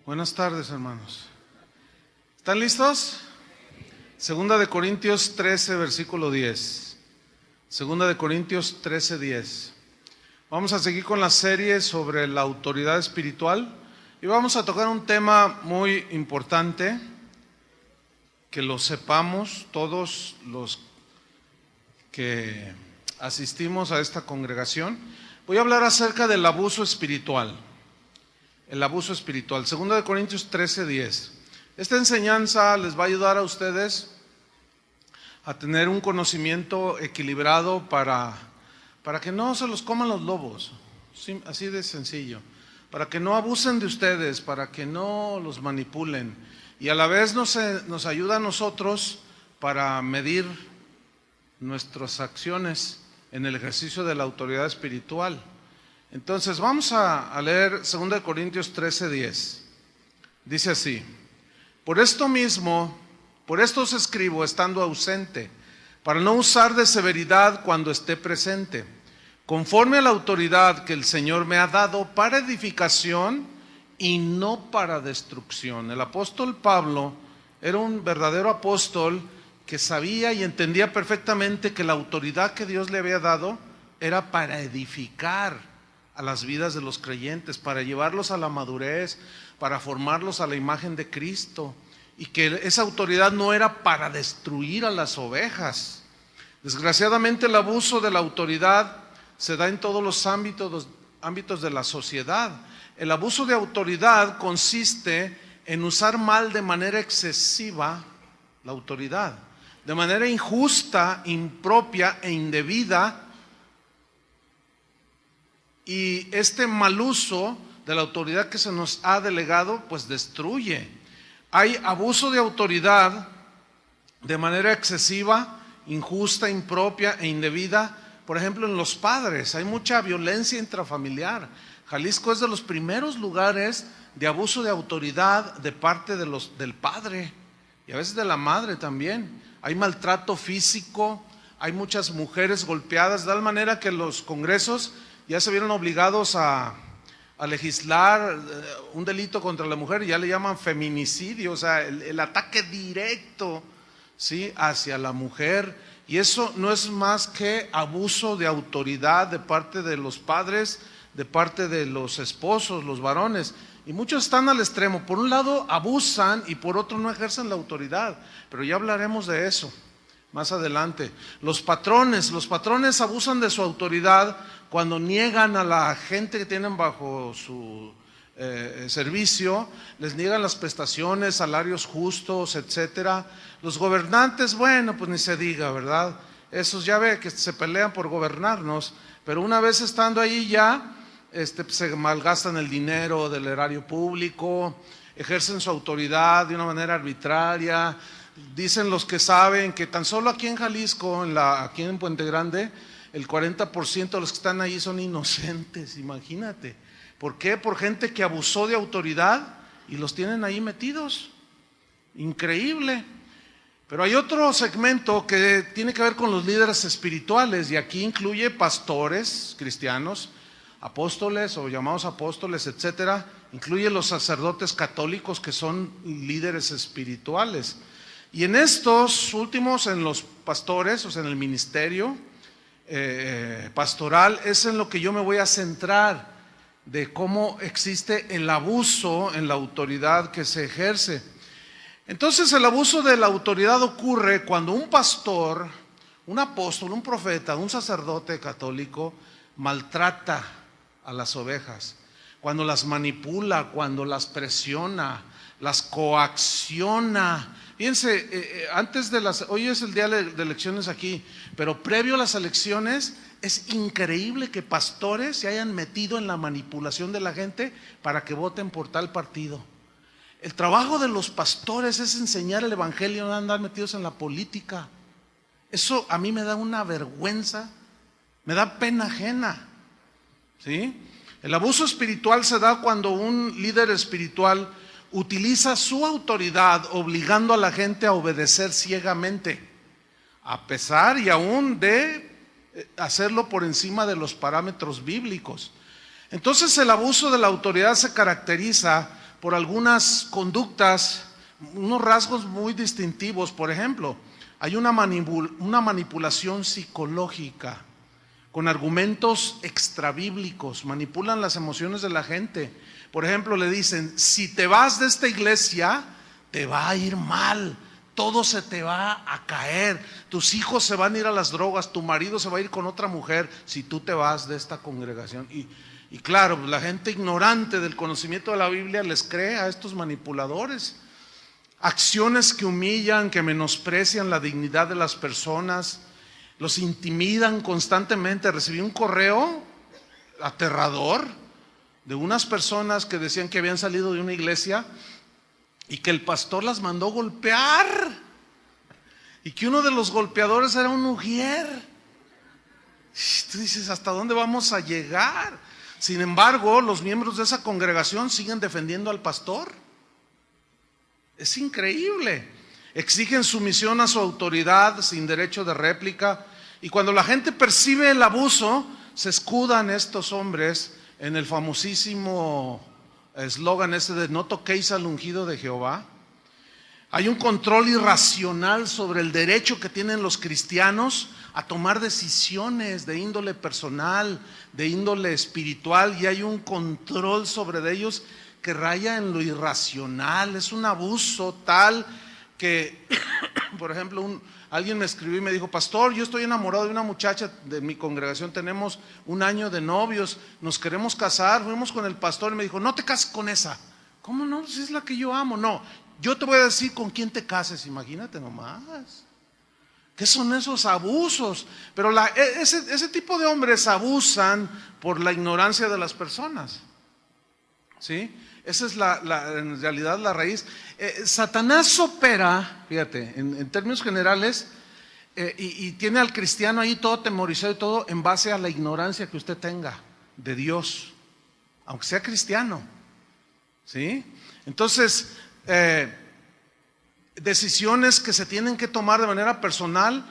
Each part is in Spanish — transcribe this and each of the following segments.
Buenas tardes, hermanos. ¿Están listos? Segunda de Corintios 13, versículo 10. Segunda de Corintios 13, 10. Vamos a seguir con la serie sobre la autoridad espiritual y vamos a tocar un tema muy importante, que lo sepamos todos los que asistimos a esta congregación. Voy a hablar acerca del abuso espiritual. El abuso espiritual, 2 Corintios 13, 10. Esta enseñanza les va a ayudar a ustedes a tener un conocimiento equilibrado para que no se los coman los lobos, así de sencillo, para que no abusen de ustedes, para que no los manipulen, y a la vez nos ayuda a nosotros para medir nuestras acciones en el ejercicio de la autoridad espiritual. Entonces vamos a leer 2 Corintios 13, 10. Dice así: por esto os escribo estando ausente, para no usar de severidad cuando esté presente, conforme a la autoridad que el Señor me ha dado para edificación y no para destrucción. El apóstol Pablo era un verdadero apóstol que sabía y entendía perfectamente que la autoridad que Dios le había dado era para edificar a las vidas de los creyentes, para llevarlos a la madurez, para formarlos a la imagen de Cristo, y que esa autoridad no era para destruir a las ovejas. Desgraciadamente el abuso de la autoridad se da en todos los ámbitos de la sociedad. El abuso de autoridad consiste en usar mal de manera excesiva la autoridad, de manera injusta, impropia e indebida. Y este mal uso de la autoridad que se nos ha delegado, pues destruye. Hay abuso de autoridad de manera excesiva, injusta, impropia e indebida. Por ejemplo, en los padres hay mucha violencia intrafamiliar. Jalisco es de los primeros lugares de abuso de autoridad de parte del padre y a veces de la madre también. Hay maltrato físico, hay muchas mujeres golpeadas, de tal manera que los congresos ya se vieron obligados a legislar un delito contra la mujer, y ya le llaman feminicidio, o sea, el ataque directo, ¿sí?, hacia la mujer. Y eso no es más que abuso de autoridad de parte de los padres, de parte de los esposos, los varones. Y muchos están al extremo. Por un lado abusan y por otro no ejercen la autoridad, pero ya hablaremos de eso más adelante. Los patrones abusan de su autoridad cuando niegan a la gente que tienen bajo su servicio, les niegan las prestaciones, salarios justos, etcétera. Los gobernantes, bueno, pues ni se diga, ¿verdad? Esos ya ve que se pelean por gobernarnos, pero una vez estando ahí ya se malgastan el dinero del erario público, ejercen su autoridad de una manera arbitraria. Dicen los que saben que tan solo aquí en Jalisco, aquí en Puente Grande, el 40% de los que están ahí son inocentes, imagínate. ¿Por qué? Por gente que abusó de autoridad y los tienen ahí metidos. Increíble. Pero hay otro segmento que tiene que ver con los líderes espirituales, y aquí incluye pastores cristianos, apóstoles o llamados apóstoles, etcétera. Incluye los sacerdotes católicos, que son líderes espirituales. Y en estos últimos, en los pastores, o sea, en el ministerio pastoral, es en lo que yo me voy a centrar, de cómo existe el abuso en la autoridad que se ejerce. Entonces, el abuso de la autoridad ocurre cuando un pastor, un apóstol, un profeta, un sacerdote católico maltrata a las ovejas, cuando las manipula, cuando las presiona, las coacciona. Fíjense, hoy es el día de elecciones aquí, pero previo a las elecciones es increíble que pastores se hayan metido en la manipulación de la gente para que voten por tal partido. El trabajo de los pastores es enseñar el evangelio, no andar metidos en la política. Eso a mí me da una vergüenza, me da pena ajena, ¿sí? El abuso espiritual se da cuando un líder espiritual utiliza su autoridad obligando a la gente a obedecer ciegamente, a pesar y aún de hacerlo por encima de los parámetros bíblicos. Entonces el abuso de la autoridad se caracteriza por algunas conductas, unos rasgos muy distintivos. Por ejemplo, hay una manipulación psicológica con argumentos extrabíblicos, manipulan las emociones de la gente. Por ejemplo, le dicen, si te vas de esta iglesia, te va a ir mal, todo se te va a caer, tus hijos se van a ir a las drogas, tu marido se va a ir con otra mujer si tú te vas de esta congregación. Y claro, la gente ignorante del conocimiento de la Biblia les cree a estos manipuladores. Acciones que humillan, que menosprecian la dignidad de las personas, los intimidan constantemente. Recibí un correo aterrador de unas personas que decían que habían salido de una iglesia y que el pastor las mandó golpear, y que uno de los golpeadores era un ujier. Tú dices, ¿hasta dónde vamos a llegar? Sin embargo, los miembros de esa congregación siguen defendiendo al pastor. Es increíble. Exigen sumisión a su autoridad sin derecho de réplica, y cuando la gente percibe el abuso, se escudan estos hombres en el famosísimo eslogan ese de no toquéis al ungido de Jehová. Hay un control irracional sobre el derecho que tienen los cristianos a tomar decisiones de índole personal, de índole espiritual, y hay un control sobre ellos que raya en lo irracional. Es un abuso tal que, por ejemplo, alguien me escribió y me dijo, pastor, yo estoy enamorado de una muchacha de mi congregación, tenemos 1 año de novios, nos queremos casar, fuimos con el pastor y me dijo, no te cases con esa. ¿Cómo no? Si es la que yo amo. No, yo te voy a decir con quién te cases, imagínate nomás. ¿Qué son esos abusos? Pero ese tipo de hombres abusan por la ignorancia de las personas. ¿Sí? Esa es en realidad la raíz. Satanás opera, fíjate, en términos generales, y tiene al cristiano ahí todo temorizado y todo en base a la ignorancia que usted tenga de Dios, aunque sea cristiano. ¿Sí? Entonces, decisiones que se tienen que tomar de manera personal,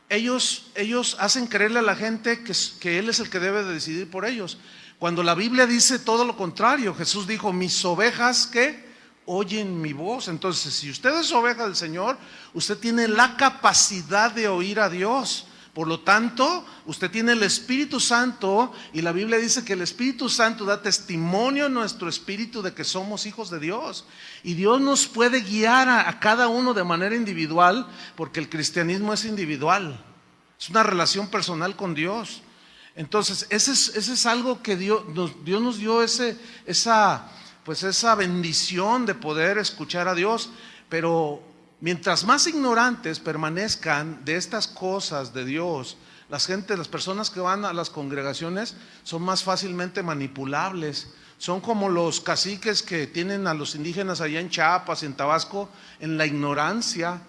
ellos hacen creerle a la gente que Él es el que debe de decidir por ellos, cuando la Biblia dice todo lo contrario. Jesús dijo, mis ovejas que oyen mi voz. Entonces, si usted es oveja del Señor, usted tiene la capacidad de oír a Dios. Por lo tanto, usted tiene el Espíritu Santo, y la Biblia dice que el Espíritu Santo da testimonio en nuestro espíritu de que somos hijos de Dios. Y Dios nos puede guiar a cada uno de manera individual, porque el cristianismo es individual. Es una relación personal con Dios. Entonces, ese es algo que Dios nos dio esa bendición de poder escuchar a Dios. Pero mientras más ignorantes permanezcan de estas cosas de Dios, las personas que van a las congregaciones son más fácilmente manipulables. Son como los caciques que tienen a los indígenas allá en Chiapas y en Tabasco en la ignorancia.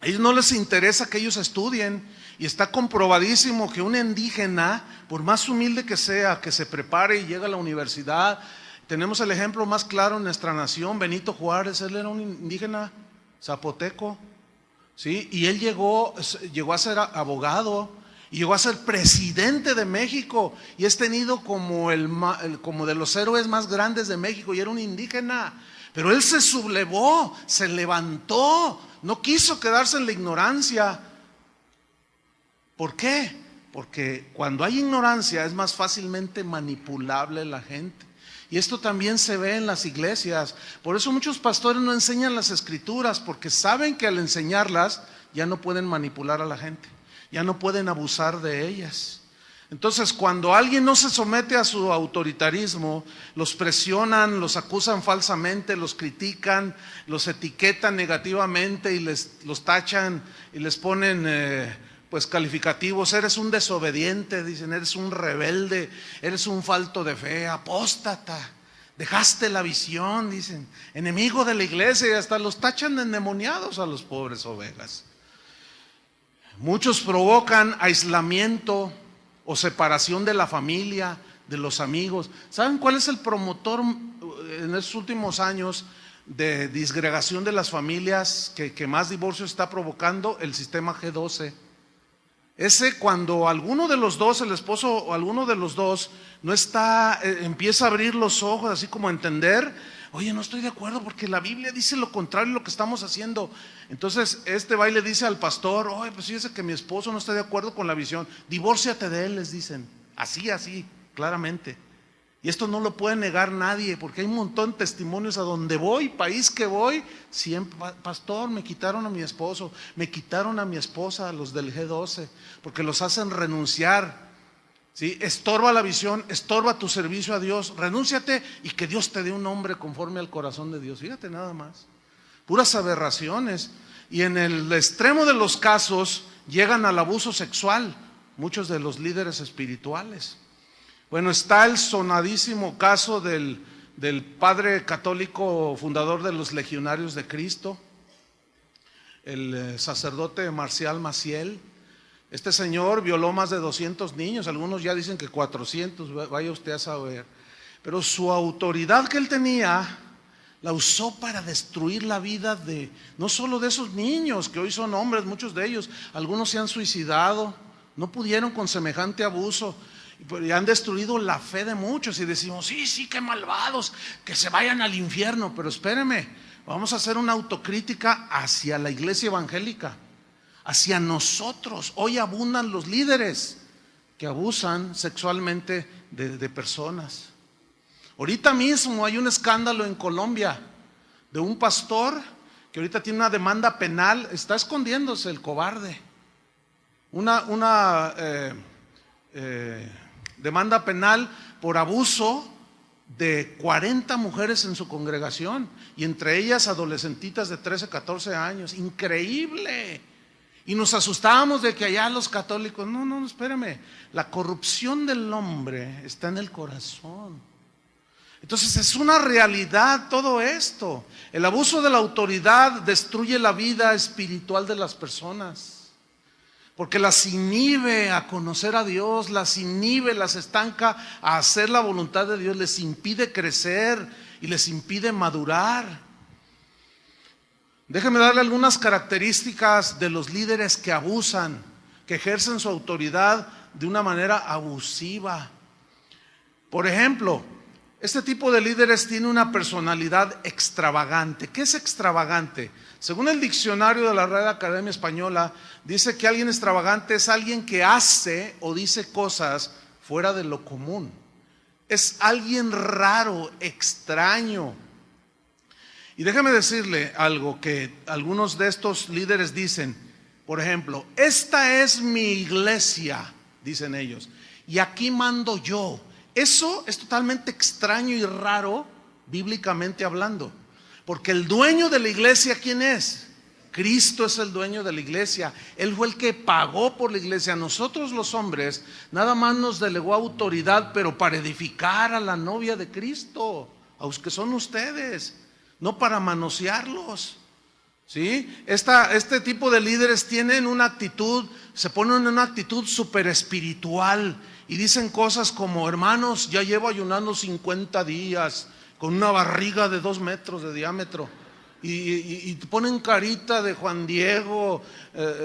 A ellos no les interesa que ellos estudien, y está comprobadísimo que un indígena, por más humilde que sea, que se prepare y llegue a la universidad. Tenemos el ejemplo más claro en nuestra nación, Benito Juárez. Él era un indígena zapoteco, ¿sí? Y él llegó a ser abogado, y llegó a ser presidente de México, y es tenido como como de los héroes más grandes de México, y era un indígena. Pero él se sublevó, se levantó, no quiso quedarse en la ignorancia. ¿Por qué? Porque cuando hay ignorancia es más fácilmente manipulable la gente. Y esto también se ve en las iglesias. Por eso muchos pastores no enseñan las escrituras, porque saben que al enseñarlas ya no pueden manipular a la gente, ya no pueden abusar de ellas. Entonces, cuando alguien no se somete a su autoritarismo, los presionan, los acusan falsamente, los critican, los etiquetan negativamente y los tachan y les ponen calificativos. Eres un desobediente, dicen, eres un rebelde, eres un falto de fe, apóstata, dejaste la visión, dicen, enemigo de la iglesia, y hasta los tachan de endemoniados a los pobres ovejas. Muchos provocan aislamiento o separación de la familia, de los amigos. ¿Saben cuál es el promotor en estos últimos años de disgregación de las familias que más divorcios está provocando? El sistema G12. Ese, cuando alguno de los dos, el esposo o alguno de los dos, no está, empieza a abrir los ojos, así como a entender, Oye, no estoy de acuerdo porque la Biblia dice lo contrario de lo que estamos haciendo. Entonces este va y le dice al pastor: oye, pues fíjese que mi esposo no está de acuerdo con la visión, divórciate de él, les dicen. Así, claramente. Y esto no lo puede negar nadie, porque hay un montón de testimonios a donde voy, país que voy, siempre: pastor, me quitaron a mi esposo, me quitaron a mi esposa, los del G12, porque los hacen renunciar. ¿Sí? Estorba la visión, estorba tu servicio a Dios. Renúnciate y que Dios te dé un hombre conforme al corazón de Dios. Fíjate nada más, puras aberraciones. Y en el extremo de los casos llegan al abuso sexual muchos de los líderes espirituales. Bueno, está el sonadísimo caso del padre católico fundador de los Legionarios de Cristo, el sacerdote Marcial Maciel. Este señor violó más de 200 niños, algunos ya dicen que 400, vaya usted a saber. Pero su autoridad que él tenía la usó para destruir la vida de, no solo de esos niños, que hoy son hombres, muchos de ellos, algunos se han suicidado, no pudieron con semejante abuso. Y han destruido la fe de muchos y decimos: sí, qué malvados, que se vayan al infierno. Pero espéreme, vamos a hacer una autocrítica hacia la iglesia evangélica, hacia nosotros. Hoy abundan los líderes que abusan sexualmente de personas. Ahorita mismo hay un escándalo en Colombia de un pastor que ahorita tiene una demanda penal, está escondiéndose el cobarde. Una demanda penal por abuso de 40 mujeres en su congregación, y entre ellas adolescentitas de 13, 14 años. Increíble. Y nos asustábamos de que allá los católicos, no, espérame, la corrupción del hombre está en el corazón. Entonces es una realidad todo esto. El abuso de la autoridad destruye la vida espiritual de las personas, porque las inhibe a conocer a Dios, las inhibe, las estanca a hacer la voluntad de Dios, les impide crecer y les impide madurar. Déjeme darle algunas características de los líderes que abusan, que ejercen su autoridad de una manera abusiva. Por ejemplo, este tipo de líderes tiene una personalidad extravagante. ¿Qué es extravagante? Según el diccionario de la Real Academia Española, dice que alguien extravagante es alguien que hace o dice cosas fuera de lo común. Es alguien raro, extraño. Y déjeme decirle algo que algunos de estos líderes dicen. Por ejemplo: esta es mi iglesia, dicen ellos, y aquí mando yo. Eso es totalmente extraño y raro, bíblicamente hablando, porque el dueño de la iglesia, ¿quién es? Cristo es el dueño de la iglesia. Él fue el que pagó por la iglesia. Nosotros los hombres nada más nos delegó autoridad, pero para edificar a la novia de Cristo, a los que son ustedes, no para manosearlos. ¿Sí? Este tipo de líderes tienen una actitud, se ponen en una actitud súper espiritual y dicen cosas como: hermanos, ya llevo ayunando 50 días con una barriga de 2 metros de diámetro. Y ponen carita de Juan Diego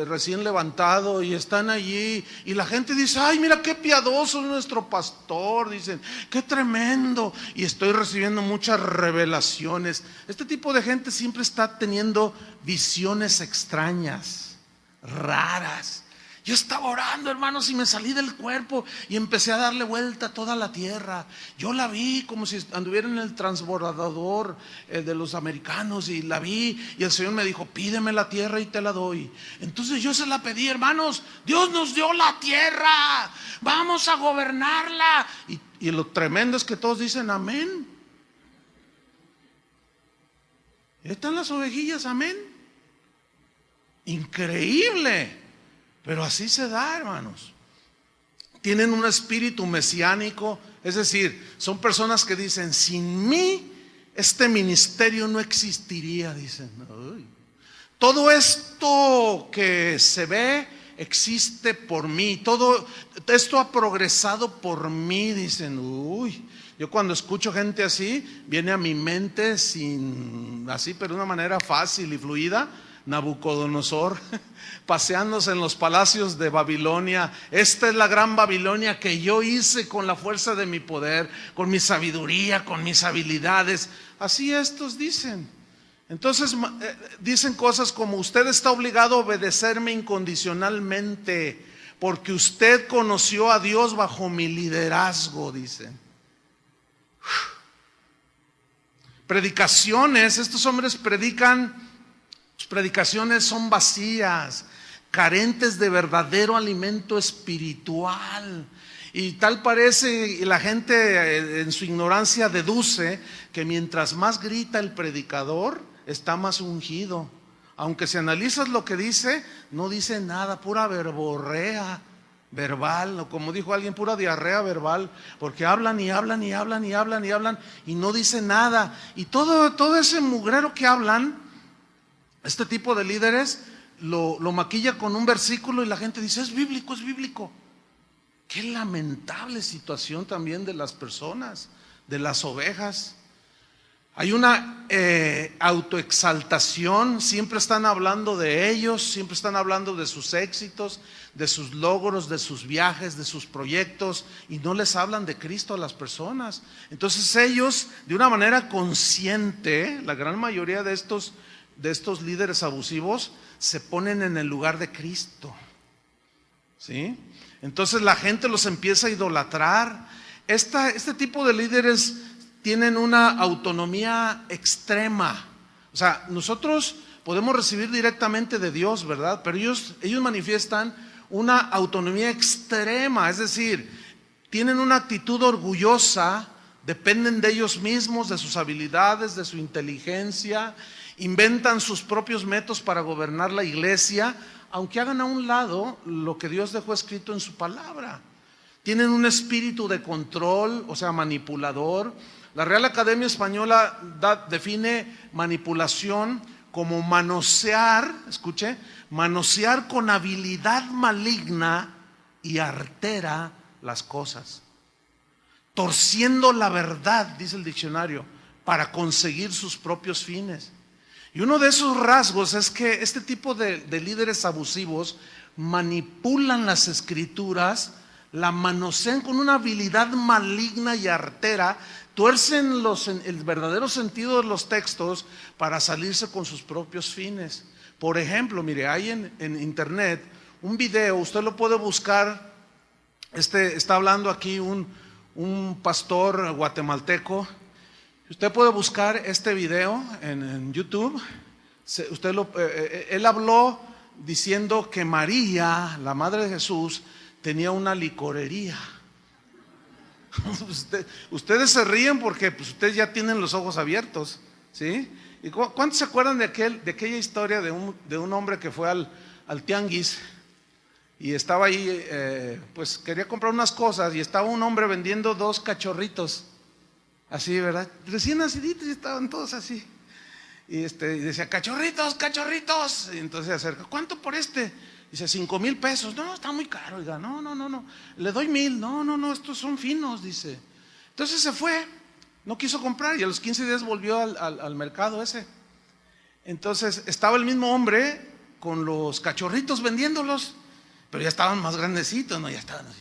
recién levantado, y están allí, y la gente dice: ay, mira qué piadoso es nuestro pastor, dicen, qué tremendo, y estoy recibiendo muchas revelaciones. Este tipo de gente siempre está teniendo visiones extrañas, raras. Yo estaba orando, hermanos, y me salí del cuerpo y empecé a darle vuelta a toda la tierra. Yo la vi como si anduviera en el transbordador de los americanos, y la vi, y el Señor me dijo: pídeme la tierra y te la doy. Entonces yo se la pedí. Hermanos, Dios nos dio la tierra, vamos a gobernarla. Y lo tremendo es que todos dicen amén. ¿Están las ovejillas? Amén. Increíble. Pero así se da, hermanos. Tienen un espíritu mesiánico, es decir, son personas que dicen: sin mí este ministerio no existiría, dicen. Uy. Todo esto que se ve existe por mí, todo esto ha progresado por mí, dicen. Uy, yo cuando escucho gente así, viene a mi mente así, pero de una manera fácil y fluida, Nabucodonosor, paseándose en los palacios de Babilonia. Esta es la gran Babilonia que yo hice con la fuerza de mi poder, con mi sabiduría, con mis habilidades. Así estos dicen. Entonces dicen cosas como: usted está obligado a obedecerme incondicionalmente porque usted conoció a Dios bajo mi liderazgo, dicen. Predicaciones, estos hombres predican. Sus predicaciones son vacías, carentes de verdadero alimento espiritual. Y tal parece, y la gente en su ignorancia deduce que mientras más grita el predicador, está más ungido. Aunque si analizas lo que dice, no dice nada, pura verborrea verbal, o como dijo alguien, pura diarrea verbal, porque hablan y hablan y hablan y hablan y hablan y no dicen nada. Y todo ese mugrero que hablan, este tipo de líderes lo maquilla con un versículo y la gente dice: es bíblico, es bíblico. Qué lamentable situación también de las personas, de las ovejas. Hay una autoexaltación, siempre están hablando de ellos, siempre están hablando de sus éxitos, de sus logros, de sus viajes, de sus proyectos, y no les hablan de Cristo a las personas. Entonces ellos, de una manera consciente, la gran mayoría de estos líderes abusivos se ponen en el lugar de Cristo, ¿sí? Entonces la gente los empieza a idolatrar. Este tipo de líderes tienen una autonomía extrema. O sea, nosotros podemos recibir directamente de Dios, ¿verdad? Pero ellos manifiestan una autonomía extrema, es decir, tienen una actitud orgullosa, dependen de ellos mismos, de sus habilidades, de su inteligencia, inventan sus propios métodos para gobernar la iglesia, aunque hagan a un lado lo que Dios dejó escrito en su palabra. Tienen un espíritu de control, o sea, manipulador. La Real Academia Española define manipulación como manosear, escuche, manosear con habilidad maligna y artera las cosas, torciendo la verdad, dice el diccionario, para conseguir sus propios fines. Y uno de esos rasgos es que este tipo de líderes abusivos manipulan las escrituras, la manosean con una habilidad maligna y artera, tuercen el verdadero sentido de los textos para salirse con sus propios fines. Por ejemplo, mire, hay en internet un video, usted lo puede buscar. Está hablando aquí un pastor guatemalteco. Usted puede buscar este video en YouTube. Él habló diciendo que María, la madre de Jesús, tenía una licorería. Ustedes se ríen porque pues, ustedes ya tienen los ojos abiertos, ¿sí? ¿Y cuántos se acuerdan de aquella historia de un hombre que fue al tianguis y estaba ahí, pues quería comprar unas cosas y estaba un hombre vendiendo 2 cachorritos, así, ¿verdad? Recién naciditos y estaban todos así. Y decía: cachorritos, cachorritos. Y entonces se acerca: ¿cuánto por este? Dice: 5,000 pesos. No, está muy caro, oiga. No, le doy 1,000. No, estos son finos, dice. Entonces se fue, no quiso comprar y a los 15 días volvió al mercado ese. Entonces estaba el mismo hombre con los cachorritos vendiéndolos, pero ya estaban más grandecitos, ¿no? Ya estaban así.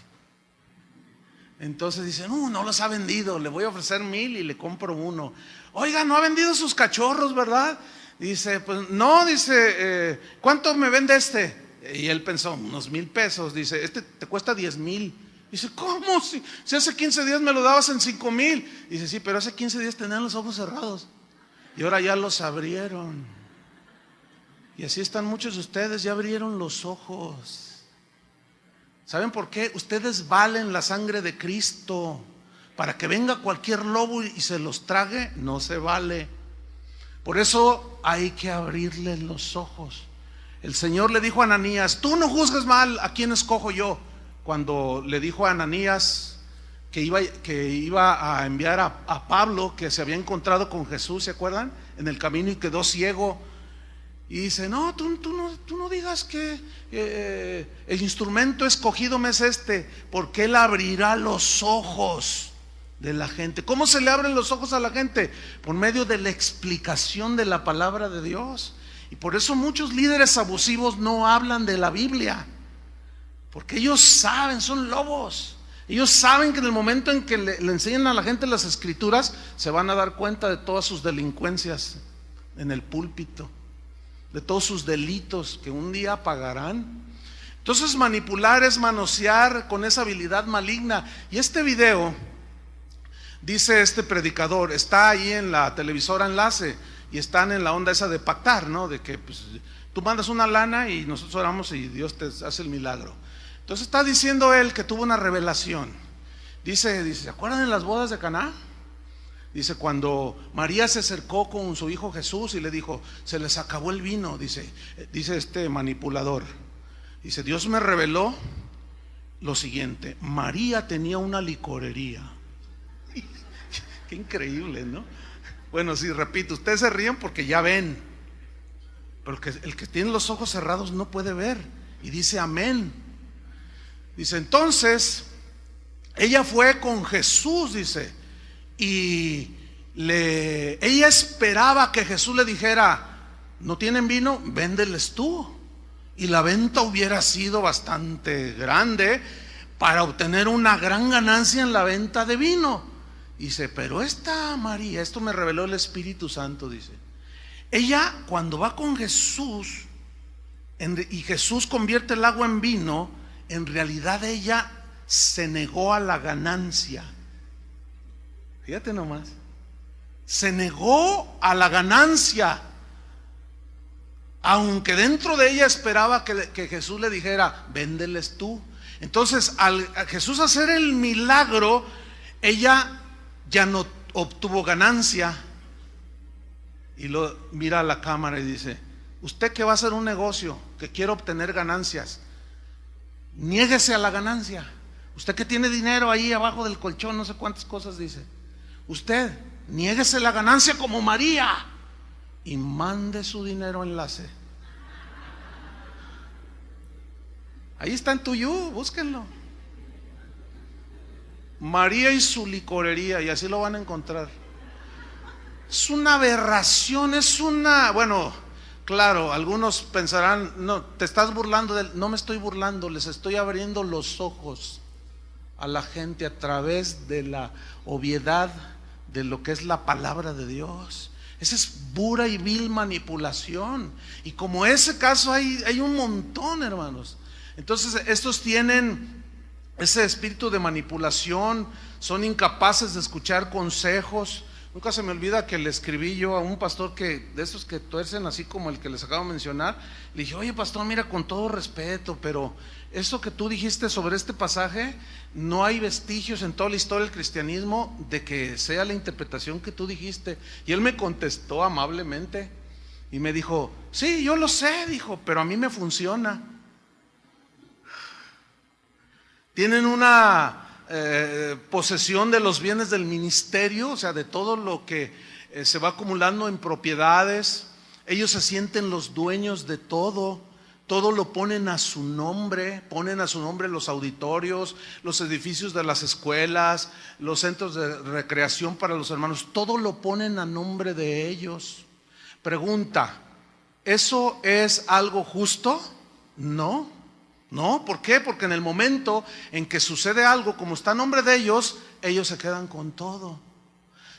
Entonces dice: no los ha vendido, le voy a ofrecer 1,000 y le compro uno. Oiga, no ha vendido sus cachorros, ¿verdad? Dice: pues no, dice, ¿cuánto me vende este? Y él pensó: unos 1,000 pesos. Dice: este te cuesta 10,000. Dice: ¿cómo? Si hace 15 días me lo dabas en 5,000. Dice: sí, pero hace 15 días tenían los ojos cerrados y ahora ya los abrieron. Y así están muchos de ustedes, ya abrieron los ojos. ¿Saben por qué? Ustedes valen la sangre de Cristo. Para que venga cualquier lobo y se los trague, no se vale. Por eso hay que abrirle los ojos. El Señor le dijo a Ananías: tú no juzgues mal, ¿a quién escojo yo? Cuando le dijo a Ananías que iba a enviar a Pablo, que se había encontrado con Jesús, ¿se acuerdan? En el camino y quedó ciego. Y dice: no, tú no digas que el instrumento escogido me es este, porque Él abrirá los ojos de la gente. ¿Cómo se le abren los ojos a la gente? Por medio de la explicación de la palabra de Dios. Y por eso muchos líderes abusivos no hablan de la Biblia, porque ellos saben, son lobos. Ellos saben que en el momento en que le enseñan a la gente las escrituras, se van a dar cuenta de todas sus delincuencias en el púlpito, de todos sus delitos que un día pagarán. Entonces manipular es manosear con esa habilidad maligna. Y este video, dice este predicador, está ahí en la televisora Enlace, y están en la onda esa de pactar, ¿no? De que pues, tú mandas una lana y nosotros oramos y Dios te hace el milagro. Entonces está diciendo él que tuvo una revelación. Dice, ¿se acuerdan de las bodas de Caná? Dice, cuando María se acercó con su hijo Jesús y le dijo, se les acabó el vino, dice este manipulador. Dice, Dios me reveló lo siguiente: María tenía una licorería. Qué increíble, ¿no? Bueno, sí, repito, ustedes se ríen porque ya ven, pero el que tiene los ojos cerrados no puede ver. Y dice amén. Dice, entonces ella fue con Jesús, dice, y ella esperaba que Jesús le dijera, ¿no tienen vino? Véndeles tú. Y la venta hubiera sido bastante grande para obtener una gran ganancia en la venta de vino. Dice, pero esta María, esto me reveló el Espíritu Santo, dice, ella cuando va con Jesús y Jesús convierte el agua en vino, en realidad ella se negó a la ganancia. Fíjate nomás, se negó a la ganancia, aunque dentro de ella esperaba que Jesús le dijera, véndeles tú. Entonces al Jesús hacer el milagro, ella ya no obtuvo ganancia. Y lo mira a la cámara y dice, usted que va a hacer un negocio, que quiere obtener ganancias, niéguese a la ganancia. Usted que tiene dinero ahí abajo del colchón, no sé cuántas cosas dice, usted niéguese la ganancia como María y mande su dinero a Enlace. Ahí está en Tuyú, búsquenlo. María y su licorería, y así lo van a encontrar. Es una aberración, bueno, claro, algunos pensarán, no, te estás burlando de él. No me estoy burlando, les estoy abriendo los ojos a la gente a través de la obviedad de lo que es la palabra de Dios. Esa es pura y vil manipulación. Y como ese caso hay un montón, hermanos. Entonces estos tienen ese espíritu de manipulación, son incapaces de escuchar consejos. Nunca se me olvida que le escribí yo a un pastor de esos que tuercen así como el que les acabo de mencionar. Le dije, oye pastor, mira, con todo respeto, pero eso que tú dijiste sobre este pasaje, no hay vestigios en toda la historia del cristianismo de que sea la interpretación que tú dijiste. Y él me contestó amablemente y me dijo, sí, yo lo sé, dijo, pero a mí me funciona. Tienen una posesión de los bienes del ministerio, o sea, de todo lo que se va acumulando en propiedades. Ellos se sienten los dueños de todo. Todo lo ponen a su nombre, los auditorios, los edificios de las escuelas, los centros de recreación para los hermanos, todo lo ponen a nombre de ellos. Pregunta, ¿eso es algo justo? No. No, ¿por qué? Porque en el momento en que sucede algo como está a nombre de ellos, ellos se quedan con todo.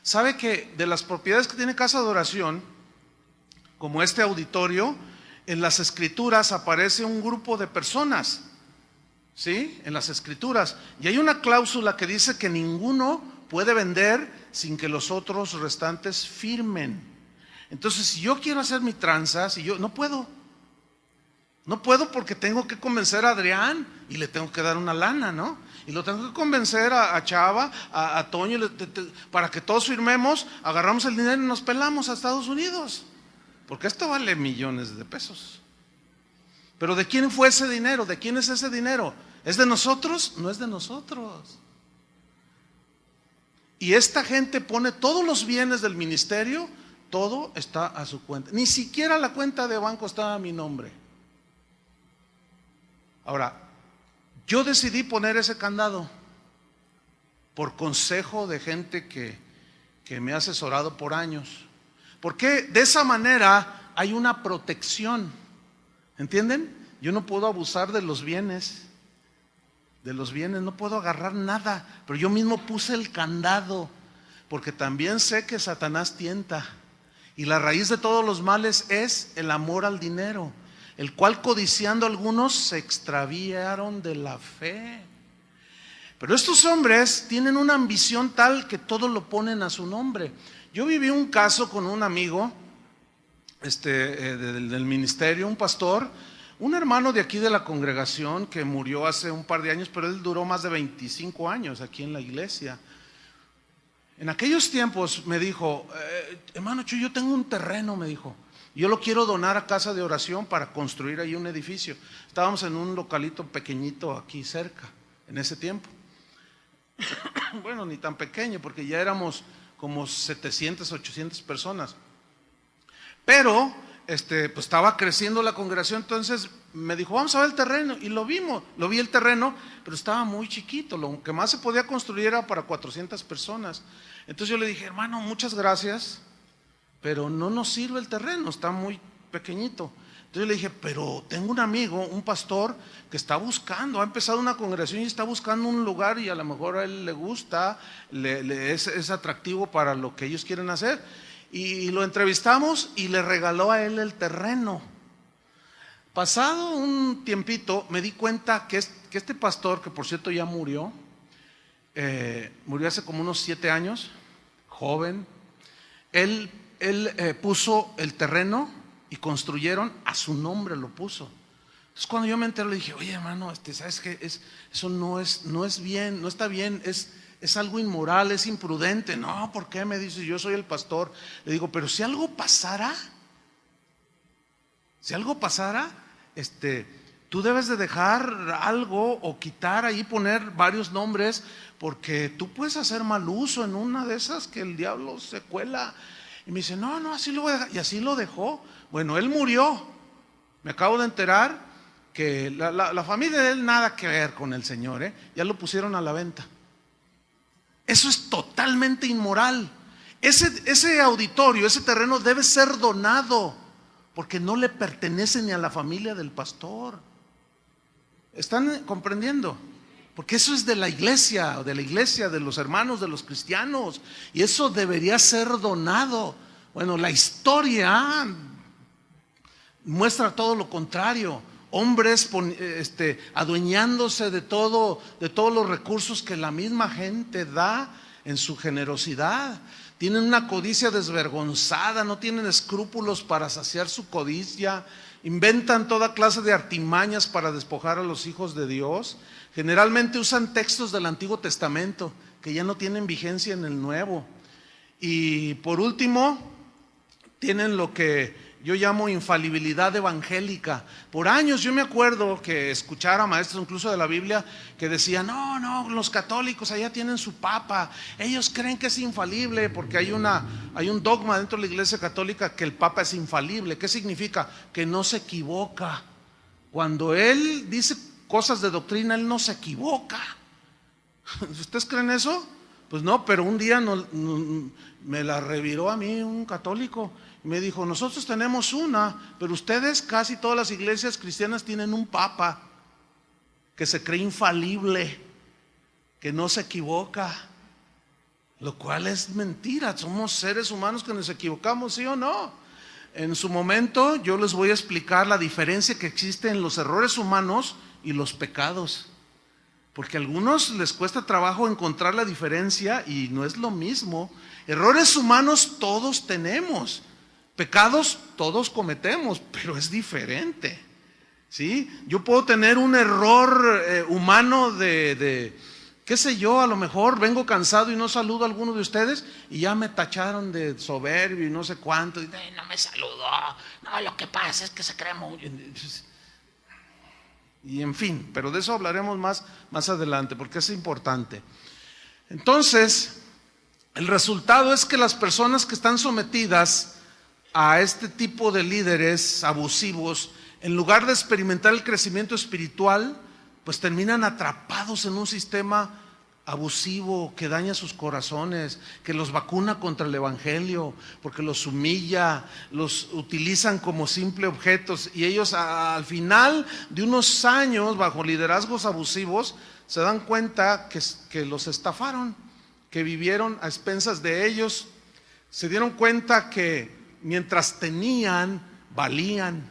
¿Sabe que de las propiedades que tiene Casa de Oración, como este auditorio, en las escrituras aparece un grupo de personas? ¿Sí? En las escrituras. Y hay una cláusula que dice que ninguno puede vender sin que los otros restantes firmen. Entonces, si yo quiero hacer mi tranza, no puedo. No puedo porque tengo que convencer a Adrián y le tengo que dar una lana, ¿no? Y lo tengo que convencer a Chava, a Toño, para que todos firmemos, agarramos el dinero y nos pelamos a Estados Unidos. Porque esto vale millones de pesos. Pero ¿de quién fue ese dinero? ¿De quién es ese dinero? ¿Es de nosotros? No es de nosotros. Y esta gente pone todos los bienes del ministerio, todo está a su cuenta. Ni siquiera la cuenta de banco está a mi nombre. Ahora, yo decidí poner ese candado por consejo de gente que me ha asesorado por años. Porque de esa manera hay una protección, ¿entienden? Yo no puedo abusar de los bienes, no puedo agarrar nada, pero yo mismo puse el candado, porque también sé que Satanás tienta, y la raíz de todos los males es el amor al dinero, el cual codiciando algunos se extraviaron de la fe. Pero estos hombres tienen una ambición tal que todo lo ponen a su nombre. Yo viví un caso con un amigo del ministerio, un pastor, un hermano de aquí de la congregación que murió hace un par de años, pero él duró más de 25 años aquí en la iglesia. En aquellos tiempos me dijo, hermano Chuy, yo tengo un terreno, me dijo, yo lo quiero donar a casa de oración para construir ahí un edificio. Estábamos en un localito pequeñito aquí cerca, en ese tiempo. Bueno, ni tan pequeño, porque ya éramos como 700, 800 personas. Pero pues estaba creciendo la congregación, entonces me dijo, vamos a ver el terreno, y lo vimos, lo vi el terreno, pero estaba muy chiquito, lo que más se podía construir era para 400 personas. Entonces yo le dije, hermano, muchas gracias, pero no nos sirve el terreno, está muy pequeñito. Entonces le dije, pero tengo un amigo, un pastor, que está buscando, ha empezado una congregación y está buscando un lugar, y a lo mejor a él le gusta, es atractivo para lo que ellos quieren hacer. Y lo entrevistamos y le regaló a él el terreno. Pasado un tiempito me di cuenta que este pastor, que por cierto ya murió, murió hace como unos 7 años, joven, él puso el terreno y construyeron, a su nombre lo puso. Entonces cuando yo me enteré le dije, oye hermano, ¿sabes qué? Eso no es bien, no está bien, es algo inmoral, es imprudente. No, ¿por qué? Me dice, yo soy el pastor. Le digo, pero si algo pasara, tú debes de dejar algo o quitar ahí, poner varios nombres, porque tú puedes hacer mal uso en una de esas que el diablo se cuela. Y me dice, no, así lo voy a dejar. Y así lo dejó. Bueno, él murió. Me acabo de enterar que la familia de él nada que ver con el Señor, ya lo pusieron a la venta. Eso es totalmente inmoral. Ese auditorio, ese terreno debe ser donado, porque no le pertenece ni a la familia del pastor. ¿Están comprendiendo? Porque eso es de la iglesia, de los hermanos, de los cristianos, y eso debería ser donado. Bueno, la historia muestra todo lo contrario. Hombres adueñándose de todos los recursos que la misma gente da en su generosidad. Tienen una codicia desvergonzada, no tienen escrúpulos para saciar su codicia, inventan toda clase de artimañas para despojar a los hijos de Dios. Generalmente usan textos del Antiguo Testamento que ya no tienen vigencia en el Nuevo. Y por último, tienen lo que yo llamo infalibilidad evangélica. Por años yo me acuerdo que escuchara maestros incluso de la Biblia que decían, no, los católicos allá tienen su papa, ellos creen que es infalible, porque hay un dogma dentro de la iglesia católica que el papa es infalible. ¿Qué significa? Que no se equivoca. Cuando él dice cosas de doctrina, él no se equivoca. ¿Ustedes creen eso? Pues no, pero un día me la reviró a mí un católico. Me dijo, nosotros tenemos una, pero ustedes, casi todas las iglesias cristianas tienen un papa que se cree infalible, que no se equivoca, lo cual es mentira. Somos seres humanos que nos equivocamos, ¿sí o no? En su momento yo les voy a explicar la diferencia que existe en los errores humanos y los pecados, porque a algunos les cuesta trabajo encontrar la diferencia y no es lo mismo. Errores humanos todos tenemos, pecados todos cometemos, pero es diferente, ¿sí? Yo puedo tener un error humano de qué sé yo, a lo mejor vengo cansado y no saludo a alguno de ustedes y ya me tacharon de soberbio y no sé cuánto, y no me saludó, no, lo que pasa es que se cree muy... Y en fin, pero de eso hablaremos más adelante, porque es importante. Entonces, el resultado es que las personas que están sometidas a este tipo de líderes abusivos, en lugar de experimentar el crecimiento espiritual, pues terminan atrapados en un sistema abusivo, que daña sus corazones, que los vacuna contra el evangelio, porque los humilla, los utilizan como simple objetos, y ellos al final de unos años bajo liderazgos abusivos se dan cuenta que los estafaron, que vivieron a expensas de ellos, se dieron cuenta que mientras tenían, valían.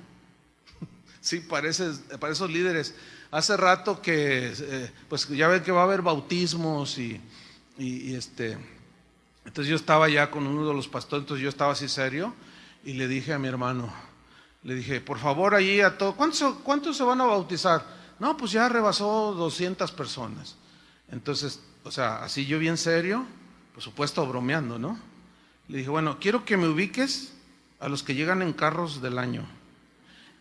Sí, para esos líderes. Hace rato que, pues ya ven que va a haber bautismos entonces yo estaba ya con uno de los pastores, entonces yo estaba así serio y le dije a mi hermano, le dije, por favor allí a todos, ¿cuántos se van a bautizar? No, pues ya rebasó 200 personas. Entonces, o sea, así yo bien serio, por supuesto bromeando, ¿no? Le dije, bueno, quiero que me ubiques a los que llegan en carros del año.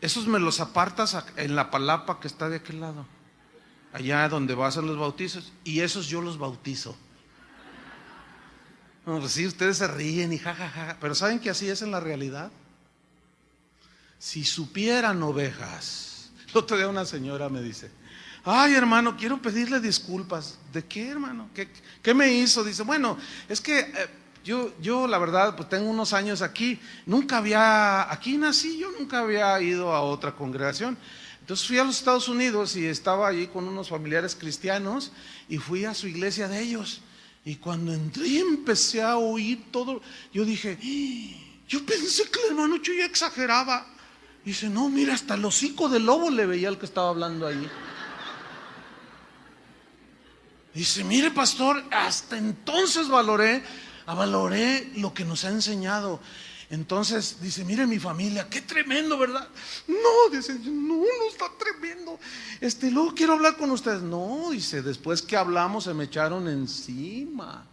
Esos me los apartas en la palapa que está de aquel lado, allá donde vas a los bautizos, y esos yo los bautizo. No, pues sí, ustedes se ríen y jajaja, pero ¿saben que así es en la realidad? Si supieran, ovejas. El otro día una señora me dice, ay hermano, quiero pedirle disculpas. ¿De qué, hermano? ¿Qué me hizo? Dice, bueno, es que yo la verdad, pues tengo unos años aquí, aquí nací, yo nunca había ido a otra congregación. Entonces fui a los Estados Unidos y estaba allí con unos familiares cristianos y fui a su iglesia de ellos. Y cuando entré y empecé a oír todo, yo dije, yo pensé que el hermano Chuy exageraba. Dice, no, mira, hasta el hocico de lobo le veía al que estaba hablando ahí. Dice, mire pastor, hasta entonces valoré lo que nos ha enseñado. Entonces dice, mire mi familia, qué tremendo, ¿verdad? No, dice, no está tremendo. Luego quiero hablar con ustedes. No, dice, después que hablamos se me echaron encima.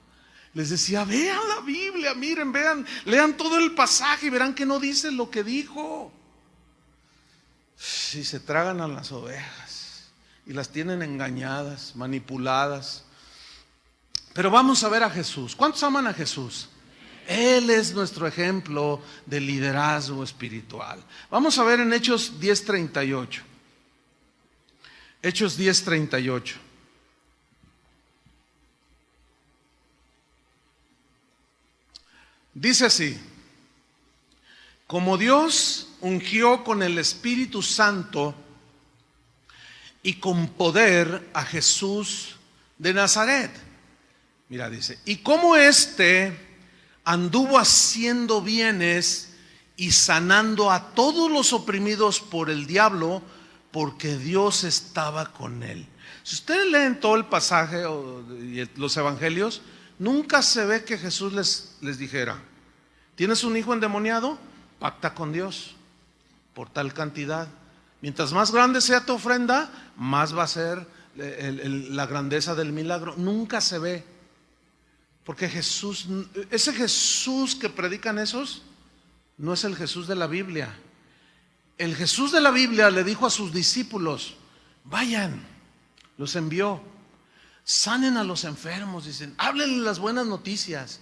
Les decía, vean la Biblia, miren, vean, lean todo el pasaje y verán que no dice lo que dijo. Y se tragan a las ovejas y las tienen engañadas, manipuladas. Pero vamos a ver a Jesús. ¿Cuántos aman a Jesús? Él es nuestro ejemplo de liderazgo espiritual. Vamos a ver en Hechos 10:38. Hechos 10:38. Dice así: como Dios ungió con el Espíritu Santo y con poder a Jesús de Nazaret. Mira, dice, y como anduvo haciendo bienes y sanando a todos los oprimidos por el diablo, porque Dios estaba con él. Si ustedes leen todo el pasaje y los evangelios, nunca se ve que Jesús les dijera, ¿tienes un hijo endemoniado? Pacta con Dios por tal cantidad. Mientras más grande sea tu ofrenda, más va a ser la grandeza del milagro. Nunca se ve. Porque ese Jesús que predican esos, no es el Jesús de la Biblia. El Jesús de la Biblia le dijo a sus discípulos, vayan, los envió, sanen a los enfermos, dicen, háblenles las buenas noticias,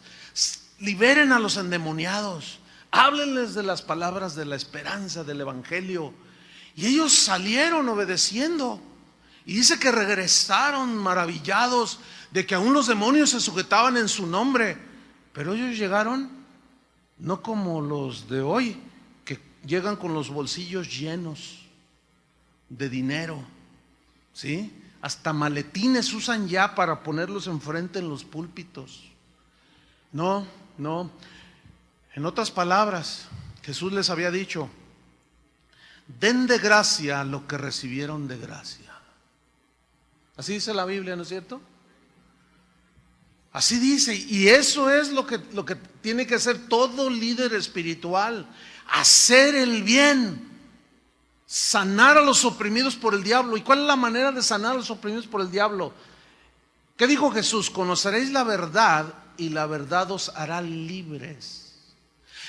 liberen a los endemoniados, háblenles de las palabras de la esperanza, del evangelio. Y ellos salieron obedeciendo. Y dice que regresaron maravillados de que aún los demonios se sujetaban en su nombre. Pero ellos llegaron no como los de hoy, que llegan con los bolsillos llenos de dinero, ¿sí? Hasta maletines usan ya para ponerlos enfrente en los púlpitos. No. En otras palabras, Jesús les había dicho, den de gracia lo que recibieron de gracia. Así dice la Biblia, ¿no es cierto? Así dice, y eso es lo que tiene que hacer todo líder espiritual, hacer el bien, sanar a los oprimidos por el diablo. ¿Y cuál es la manera de sanar a los oprimidos por el diablo? ¿Qué dijo Jesús? Conoceréis la verdad y la verdad os hará libres.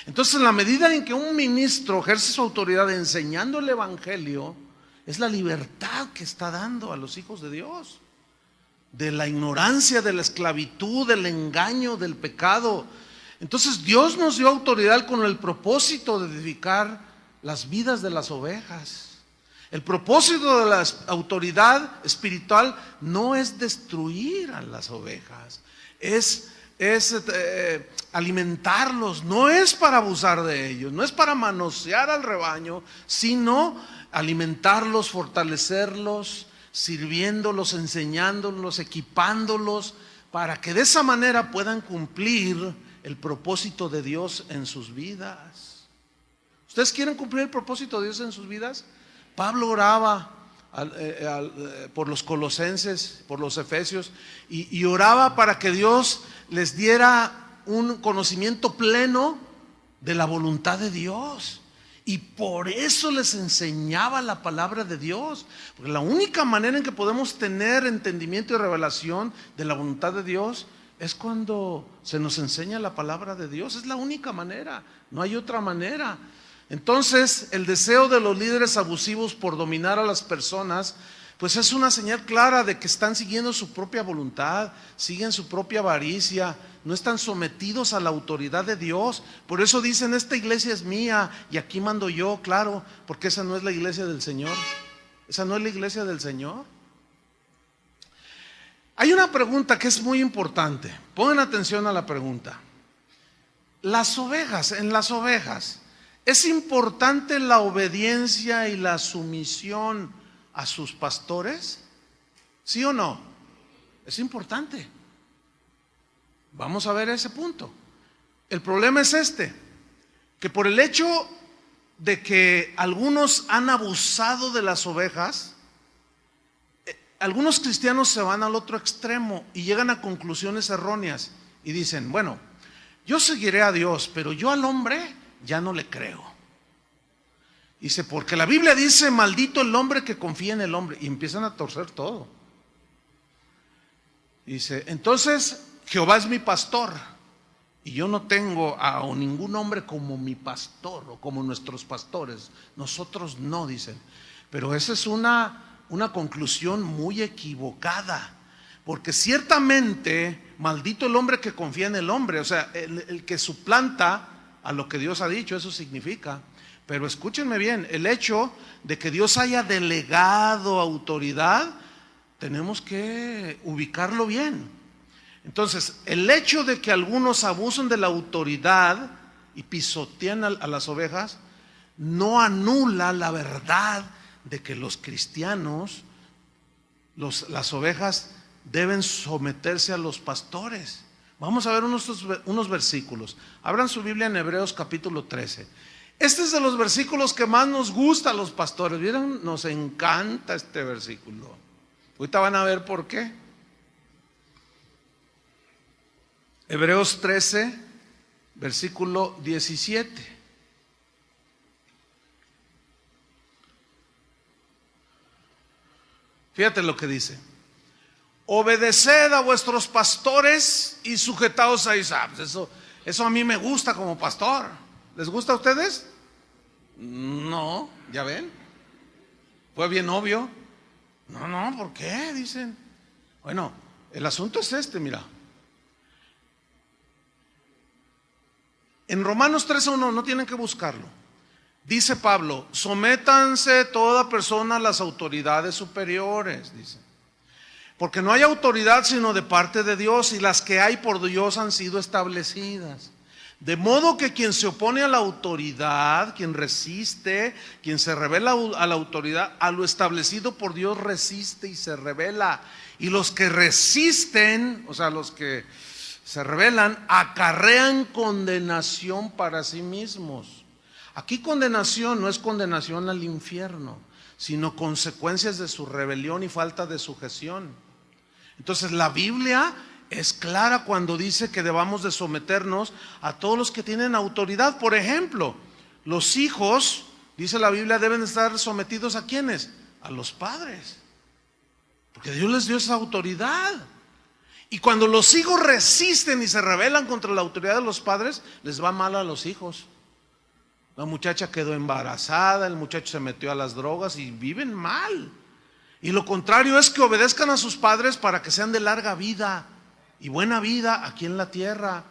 Entonces, en la medida en que un ministro ejerce su autoridad enseñando el evangelio, es la libertad que está dando a los hijos de Dios, de la ignorancia, de la esclavitud, del engaño, del pecado. Entonces Dios nos dio autoridad con el propósito de edificar las vidas de las ovejas. El propósito de la autoridad espiritual no es destruir a las ovejas, es alimentarlos, no es para abusar de ellos, no es para manosear al rebaño, sino alimentarlos, fortalecerlos, sirviéndolos, enseñándolos, equipándolos, para que de esa manera puedan cumplir el propósito de Dios en sus vidas. ¿Ustedes quieren cumplir el propósito de Dios en sus vidas? Pablo oraba por los colosenses, por los efesios, y oraba para que Dios les diera un conocimiento pleno de la voluntad de Dios. Y por eso les enseñaba la palabra de Dios, porque la única manera en que podemos tener entendimiento y revelación de la voluntad de Dios es cuando se nos enseña la palabra de Dios. Es la única manera, no hay otra manera. Entonces, el deseo de los líderes abusivos por dominar a las personas, pues es una señal clara de que están siguiendo su propia voluntad, siguen su propia avaricia, no están sometidos a la autoridad de Dios. Por eso dicen, esta iglesia es mía y aquí mando yo, claro, porque esa no es la iglesia del Señor. Esa no es la iglesia del Señor. Hay una pregunta que es muy importante. Pongan atención a la pregunta. Las ovejas, en las ovejas, ¿es importante la obediencia y la sumisión a sus pastores? ¿Sí o no? Es importante. Vamos a ver ese punto. El problema es que por el hecho de que algunos han abusado de las ovejas, algunos cristianos se van al otro extremo y llegan a conclusiones erróneas y dicen, bueno, yo seguiré a Dios, pero yo al hombre ya no le creo. Dice, porque la Biblia dice, maldito el hombre que confía en el hombre. Y empiezan a torcer todo. Dice, entonces Jehová es mi pastor y yo no tengo a ningún hombre como mi pastor o como nuestros pastores. Nosotros no, dicen. Pero esa es una conclusión muy equivocada. Porque ciertamente, maldito el hombre que confía en el hombre. O sea, el que suplanta a lo que Dios ha dicho, eso significa. Pero escúchenme bien, el hecho de que Dios haya delegado autoridad, tenemos que ubicarlo bien. Entonces, el hecho de que algunos abusen de la autoridad y pisotean a las ovejas, no anula la verdad de que los cristianos, las ovejas, deben someterse a los pastores. Vamos a ver unos versículos. Abran su Biblia en Hebreos capítulo 13. Este es de los versículos que más nos gusta a los pastores. ¿Vieron? Nos encanta este versículo. Ahorita van a ver por qué. Hebreos 13, versículo 17. Fíjate lo que dice. Obedeced a vuestros pastores y sujetaos a Isaac. Eso a mí me gusta como pastor. ¿Les gusta a ustedes? No, ¿ya ven? Fue bien obvio. No, ¿por qué? Dicen. Bueno, el asunto es mira. En Romanos 13:1, no tienen que buscarlo. Dice Pablo, sométanse toda persona a las autoridades superiores, dice. Porque no hay autoridad sino de parte de Dios, y las que hay por Dios han sido establecidas. De modo que quien se opone a la autoridad, quien resiste, quien se revela a la autoridad, a lo establecido por Dios resiste y se revela. Y los que resisten, o sea, los que se rebelan, acarrean condenación para sí mismos. Aquí condenación no es condenación al infierno, sino consecuencias de su rebelión y falta de sujeción. Entonces la Biblia es clara cuando dice que debamos de someternos a todos los que tienen autoridad. Por ejemplo, los hijos, dice la Biblia, deben estar sometidos ¿a quiénes? A los padres, porque Dios les dio esa autoridad. Y cuando los hijos resisten y se rebelan contra la autoridad de los padres, les va mal a los hijos. La muchacha quedó embarazada, el muchacho se metió a las drogas y viven mal. Y lo contrario es que obedezcan a sus padres para que sean de larga vida y buena vida aquí en la tierra.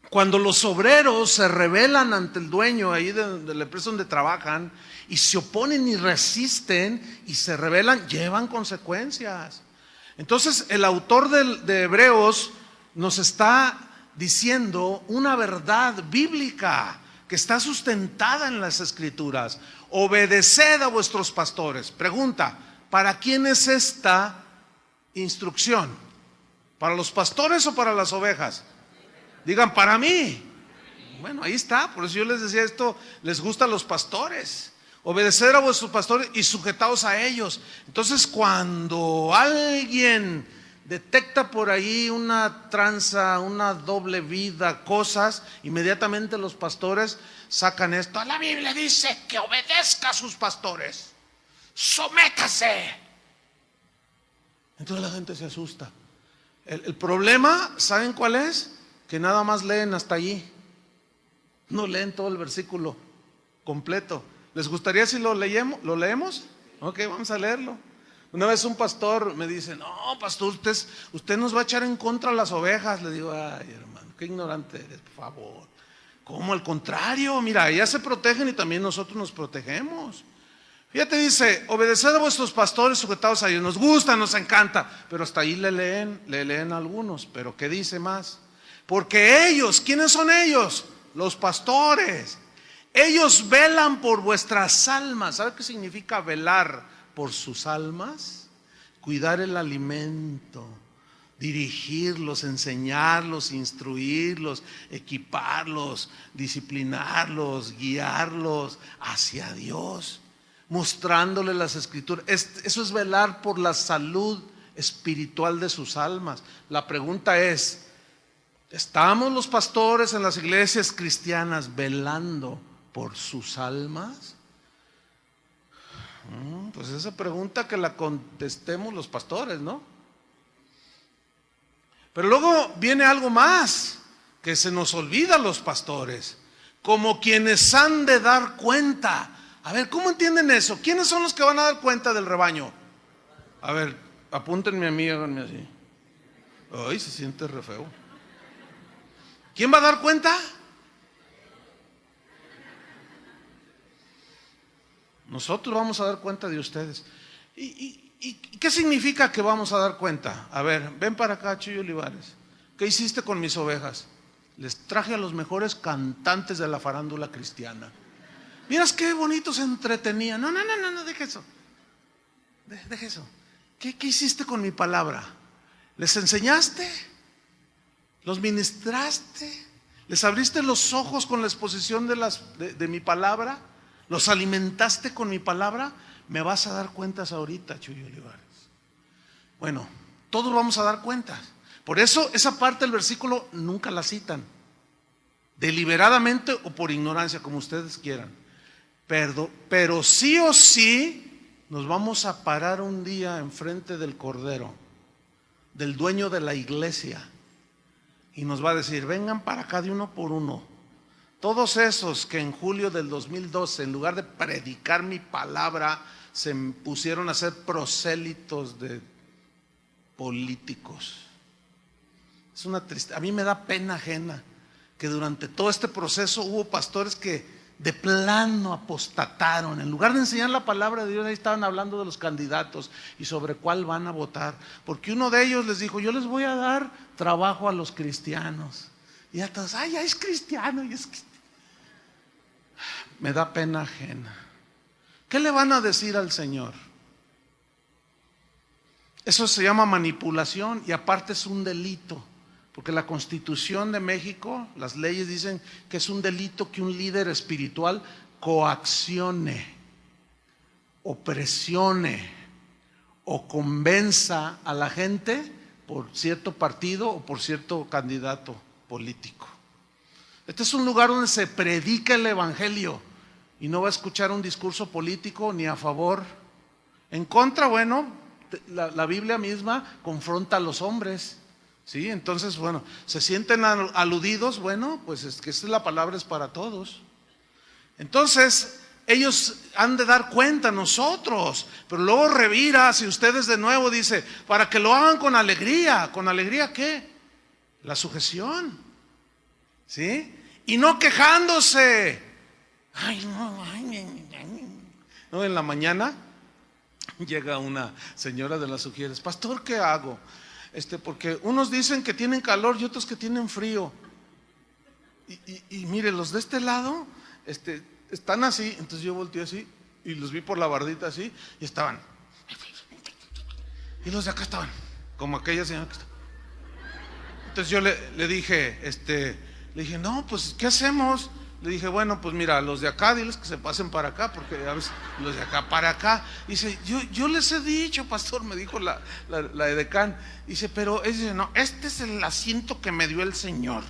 Cuando los obreros se rebelan ante el dueño ahí de la empresa donde trabajan y se oponen y resisten y se rebelan, llevan consecuencias. Entonces el autor de Hebreos nos está diciendo una verdad bíblica que está sustentada en las Escrituras. Obedeced a vuestros pastores. Pregunta, ¿para quién es esta instrucción? ¿Para los pastores o para las ovejas? Digan, para mí. Bueno, ahí está, por eso yo les decía esto, les gusta a los pastores. Obedecer a vuestros pastores y sujetaos a ellos. Entonces, cuando alguien detecta por ahí una tranza, una doble vida, cosas, inmediatamente los pastores sacan esto. La Biblia dice que obedezca a sus pastores. Sométase. Entonces la gente se asusta. El problema, ¿saben cuál es? Que nada más leen hasta allí. No leen todo el versículo completo. ¿Les gustaría si lo leemos? Ok, vamos a leerlo. Una vez un pastor me dice, no, pastor, usted nos va a echar en contra a las ovejas. Le digo, ay, hermano, qué ignorante eres, por favor. ¿Cómo? Al contrario, mira, ellas se protegen y también nosotros nos protegemos. Fíjate, dice, obedeced a vuestros pastores sujetados a ellos. Nos gusta, nos encanta, pero hasta ahí le leen algunos. Pero ¿qué dice más? Porque ellos, ¿quiénes son ellos? Los pastores. Ellos velan por vuestras almas. ¿Sabe qué significa velar por sus almas? Cuidar el alimento, dirigirlos, enseñarlos, instruirlos, equiparlos, disciplinarlos, guiarlos hacia Dios, mostrándoles las Escrituras. Eso es velar por la salud espiritual de sus almas. La pregunta es, ¿estamos los pastores en las iglesias cristianas velando por sus almas? Pues esa pregunta que la contestemos los pastores, ¿no? Pero luego viene algo más que se nos olvida a los pastores, como quienes han de dar cuenta. A ver, ¿cómo entienden eso? ¿Quiénes son los que van a dar cuenta del rebaño? A ver, apúntenme a mí, háganme así. Ay, se siente re feo. ¿Quién va a dar cuenta? Nosotros vamos a dar cuenta de ustedes. ¿Y qué significa que vamos a dar cuenta? A ver, ven para acá, Chuy Olivares. ¿Qué hiciste con mis ovejas? Les traje a los mejores cantantes de la farándula cristiana. Miras qué bonito se entretenían. No, deje eso. Deje eso. ¿Qué hiciste con mi palabra? ¿Les enseñaste? ¿Los ministraste? ¿Les abriste los ojos con la exposición de mi palabra? ¿Los alimentaste con mi palabra? Me vas a dar cuentas ahorita, Chuy Olivares. Bueno, todos vamos a dar cuentas. Por eso esa parte del versículo nunca la citan, deliberadamente o por ignorancia, como ustedes quieran. Pero sí o sí nos vamos a parar un día enfrente del Cordero, del dueño de la iglesia, y nos va a decir, vengan para acá de uno por uno. Todos esos que en julio del 2012, en lugar de predicar mi palabra, se pusieron a ser prosélitos de políticos. Es una tristeza. A mí me da pena ajena que durante todo este proceso hubo pastores que de plano apostataron. En lugar de enseñar la palabra de Dios, ahí estaban hablando de los candidatos y sobre cuál van a votar. Porque uno de ellos les dijo, yo les voy a dar trabajo a los cristianos. Y a todos, ay, ya es cristiano. Me da pena ajena. ¿Qué le van a decir al Señor? Eso se llama manipulación y aparte es un delito. Porque la Constitución de México, las leyes dicen que es un delito que un líder espiritual coaccione, o presione, o convenza a la gente por cierto partido o por cierto candidato político. Este es un lugar donde se predica el evangelio y no va a escuchar un discurso político ni a favor. En contra, bueno, la Biblia misma confronta a los hombres. Sí, entonces, bueno, se sienten aludidos, bueno, pues es que esta es la palabra, es para todos. Entonces, ellos han de dar cuenta a nosotros, pero luego revira, si ustedes de nuevo dice, para que lo hagan con alegría. ¿Con alegría qué? La sujeción. ¿Sí? Y no quejándose. Ay, no, no, en la mañana llega una señora de las Ujieres: pastor, ¿qué hago? Porque unos dicen que tienen calor y otros que tienen frío. Y mire, los de este lado están así. Entonces yo volteé así y los vi por la bardita así y estaban. Y los de acá estaban como aquella señora que está. Entonces yo le dije, no, pues ¿qué hacemos? Le dije, bueno, pues mira, los de acá diles que se pasen para acá, porque a veces los de acá para acá. Dice, yo les he dicho, pastor, me dijo la edecán. Dice, pero dice, no, este es el asiento que me dio el Señor.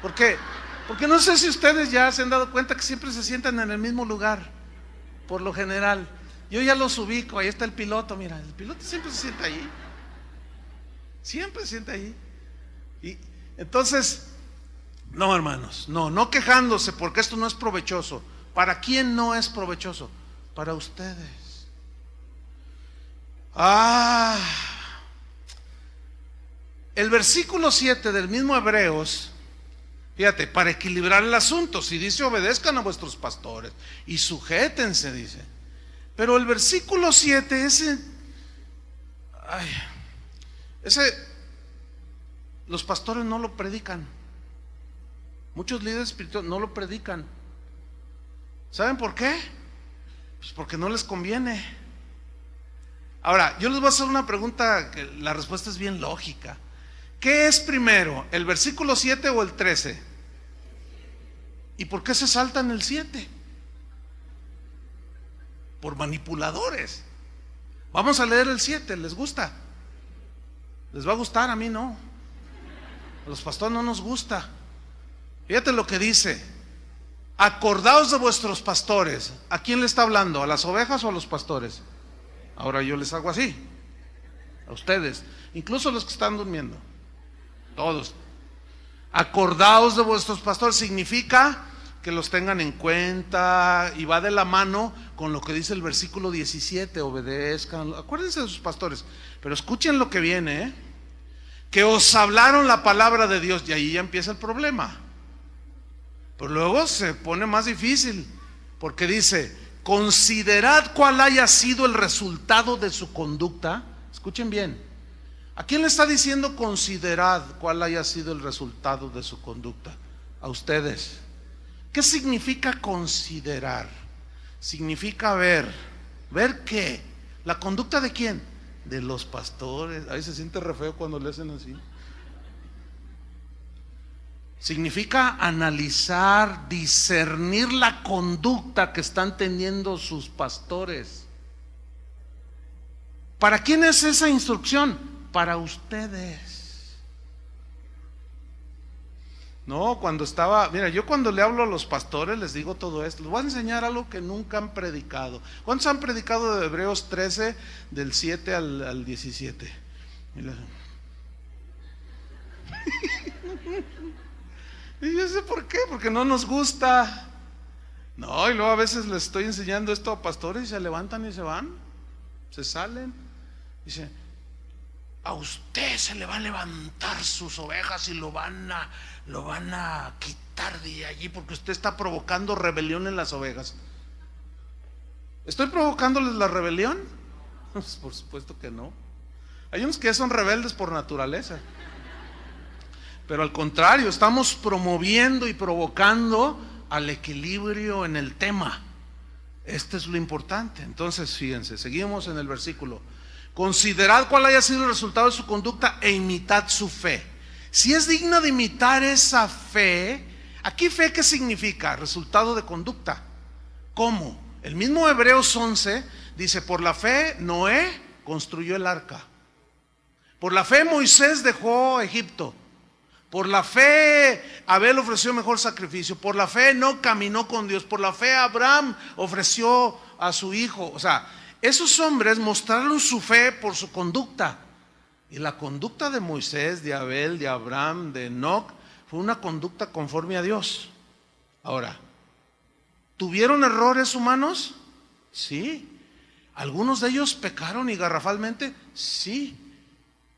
Porque no sé si ustedes ya se han dado cuenta que siempre se sientan en el mismo lugar, por lo general. Yo ya los ubico, ahí está el piloto, mira, el piloto siempre se sienta ahí. Siempre se sienta ahí. Y entonces, no, hermanos, no quejándose, porque esto no es provechoso. ¿Para quién no es provechoso? Para ustedes. El versículo 7 del mismo Hebreos, fíjate, para equilibrar el asunto, si dice obedezcan a vuestros pastores y sujétense, dice. Pero el versículo 7, ese los pastores no lo predican. Muchos líderes espirituales no lo predican. ¿Saben por qué? Pues porque no les conviene. Ahora, yo les voy a hacer una pregunta que la respuesta es bien lógica. ¿Qué es primero, el versículo 7 o el 13? ¿Y por qué se saltan el 7? Por manipuladores. Vamos a leer el 7, ¿les gusta? ¿Les va a gustar? A mí no. A los pastores no nos gusta. Fíjate lo que dice: acordaos de vuestros pastores. ¿A quién le está hablando? ¿A las ovejas o a los pastores? Ahora yo les hago así, a ustedes, incluso los que están durmiendo, todos. Acordaos de vuestros pastores significa que los tengan en cuenta, y va de la mano con lo que dice el versículo 17, obedezcan, acuérdense de sus pastores. Pero escuchen lo que viene, que os hablaron la palabra de Dios. Y ahí ya empieza el problema. Pero luego se pone más difícil, porque dice: considerad cuál haya sido el resultado de su conducta. Escuchen bien, ¿a quién le está diciendo considerad cuál haya sido el resultado de su conducta? A ustedes. ¿Qué significa considerar? Significa ver. ¿Ver qué? ¿La conducta de quién? De los pastores. Ahí se siente re feo cuando le hacen así. Significa analizar, discernir la conducta que están teniendo sus pastores. ¿Para quién es esa instrucción? Para ustedes. No, mira, yo cuando le hablo a los pastores les digo todo esto. Les voy a enseñar algo que nunca han predicado. ¿Cuántos han predicado de Hebreos 13, del 7 al 17? Mira. Y yo sé por qué, porque no nos gusta. No, y luego a veces les estoy enseñando esto a pastores y se levantan y se van, se salen. Dice: a usted se le va a levantar sus ovejas y lo van a quitar de allí, porque usted está provocando rebelión en las ovejas. ¿Estoy provocándoles la rebelión? Pues por supuesto que no. Hay unos que son rebeldes por naturaleza. Pero al contrario, estamos promoviendo y provocando al equilibrio en el tema. Esto es lo importante. Entonces, fíjense, seguimos en el versículo. Considerad cuál haya sido el resultado de su conducta e imitad su fe. Si es digna de imitar esa fe, aquí fe, ¿qué significa? Resultado de conducta. ¿Cómo? El mismo Hebreos 11 dice: por la fe Noé construyó el arca. Por la fe Moisés dejó Egipto. Por la fe Abel ofreció mejor sacrificio. Por la fe no caminó con Dios. Por la fe Abraham ofreció a su hijo. O sea, esos hombres mostraron su fe por su conducta. Y la conducta de Moisés, de Abel, de Abraham, de Enoc fue una conducta conforme a Dios. Ahora, ¿tuvieron errores humanos? Sí. ¿Algunos de ellos pecaron y garrafalmente? Sí.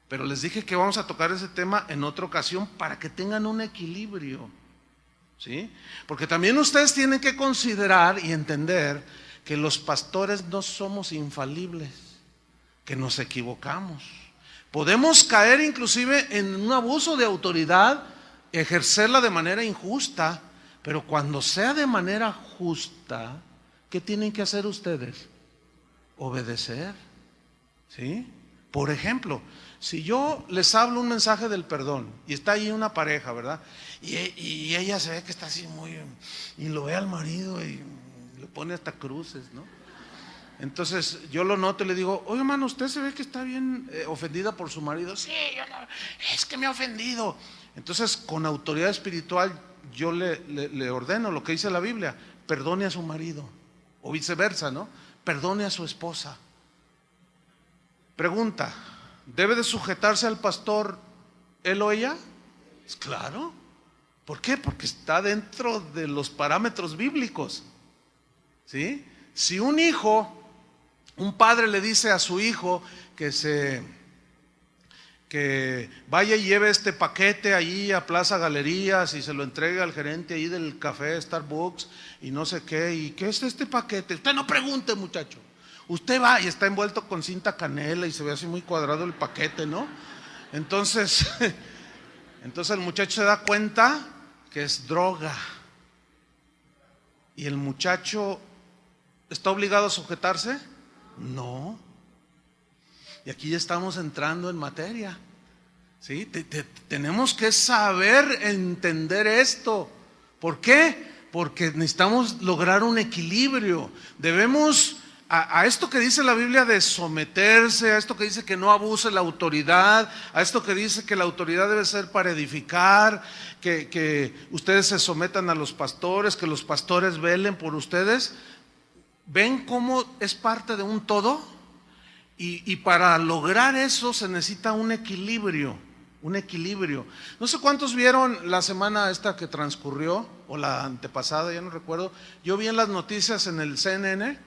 Pero les dije que vamos a tocar ese tema en otra ocasión para que tengan un equilibrio. ¿sí? Porque también ustedes tienen que considerar y entender que los pastores no somos infalibles, que nos equivocamos. Podemos caer inclusive en un abuso de autoridad, ejercerla de manera injusta, pero cuando sea de manera justa, ¿qué tienen que hacer ustedes? Obedecer, ¿sí? Por ejemplo, si yo les hablo un mensaje del perdón y está ahí una pareja, ¿verdad? Y ella se ve que está así muy, y lo ve al marido y le pone hasta cruces, ¿no? Entonces yo lo noto y le digo, oye hermano, usted se ve que está bien ofendida por su marido. Sí, es que me ha ofendido. Entonces con autoridad espiritual yo le ordeno lo que dice la Biblia: perdone a su marido, o viceversa, ¿no? Perdone a su esposa. Pregunta: ¿debe de sujetarse al pastor él o ella? Pues claro. ¿Por qué? Porque está dentro de los parámetros bíblicos, ¿sí? Si un padre le dice a su hijo que vaya y lleve este paquete allí a Plaza Galerías y se lo entregue al gerente ahí del café Starbucks y no sé qué, y ¿qué es este paquete? Usted no pregunte, muchacho. Usted va y está envuelto con cinta canela y se ve así muy cuadrado el paquete, ¿no? Entonces el muchacho se da cuenta que es droga. ¿Y el muchacho está obligado a sujetarse? No. Y aquí ya estamos entrando en materia, ¿sí? Tenemos que saber entender esto. ¿Por qué? Porque necesitamos lograr un equilibrio. Debemos a esto que dice la Biblia de someterse, a esto que dice que no abuse la autoridad, a esto que dice que la autoridad debe ser para edificar, que ustedes se sometan a los pastores, que los pastores velen por ustedes. ¿Ven cómo es parte de un todo? Y para lograr eso se necesita un equilibrio, un equilibrio. No sé cuántos vieron la semana esta que transcurrió, o la antepasada, ya no recuerdo. Yo vi en las noticias en el CNN,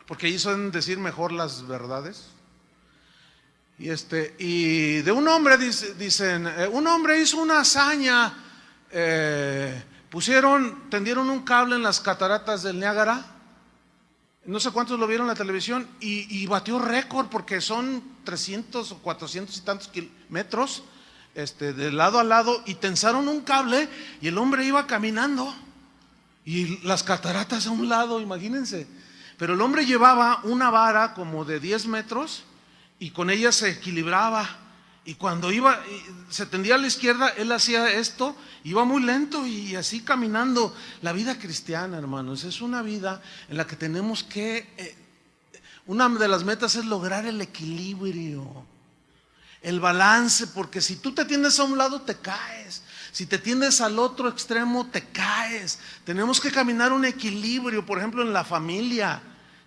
porque ahí suelen decir mejor las verdades. Y de un hombre dicen, un hombre hizo una hazaña, tendieron un cable en las cataratas del Niágara. No sé cuántos lo vieron en la televisión y batió récord porque son 300 o 400 y tantos metros de lado a lado, y tensaron un cable y el hombre iba caminando y las cataratas a un lado, imagínense. Pero el hombre llevaba una vara como de 10 metros y con ella se equilibraba. Y cuando se tendía a la izquierda, él hacía esto, iba muy lento y así caminando. La vida cristiana, hermanos, es una vida en la que tenemos que, una de las metas es lograr el equilibrio, el balance, porque si tú te tiendes a un lado te caes, si te tiendes al otro extremo te caes. Tenemos que caminar un equilibrio, por ejemplo en la familia.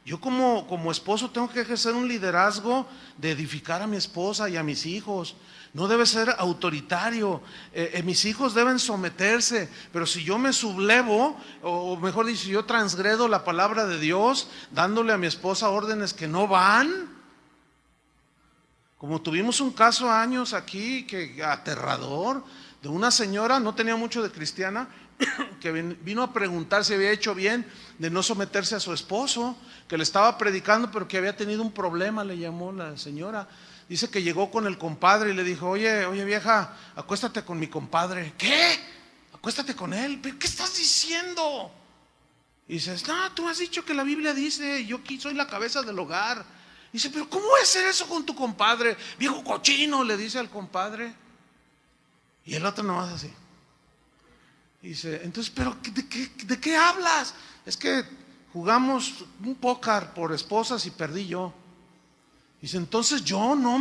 Yo como esposo tengo que ejercer un liderazgo de edificar a mi esposa y a mis hijos. No debe ser autoritario. Mis hijos deben someterse, pero si yo me sublevo, o mejor dicho, si yo transgredo la palabra de Dios, dándole a mi esposa órdenes que no van, como tuvimos un caso años aquí, que aterrador, de una señora, no tenía mucho de cristiana, que vino a preguntar si había hecho bien de no someterse a su esposo, que le estaba predicando pero que había tenido un problema, le llamó la señora. Dice que llegó con el compadre y le dijo, oye vieja, acuéstate con mi compadre. ¿Qué? Acuéstate con él. ¿Pero qué estás diciendo? Y dices, no, tú has dicho que la Biblia dice, yo aquí soy la cabeza del hogar. Dice, pero ¿cómo voy a hacer eso con tu compadre? Viejo cochino, le dice al compadre. Y el otro nomás así. Dice, entonces, ¿pero de qué hablas? Es que jugamos un póker por esposas y perdí yo. Dice, entonces yo no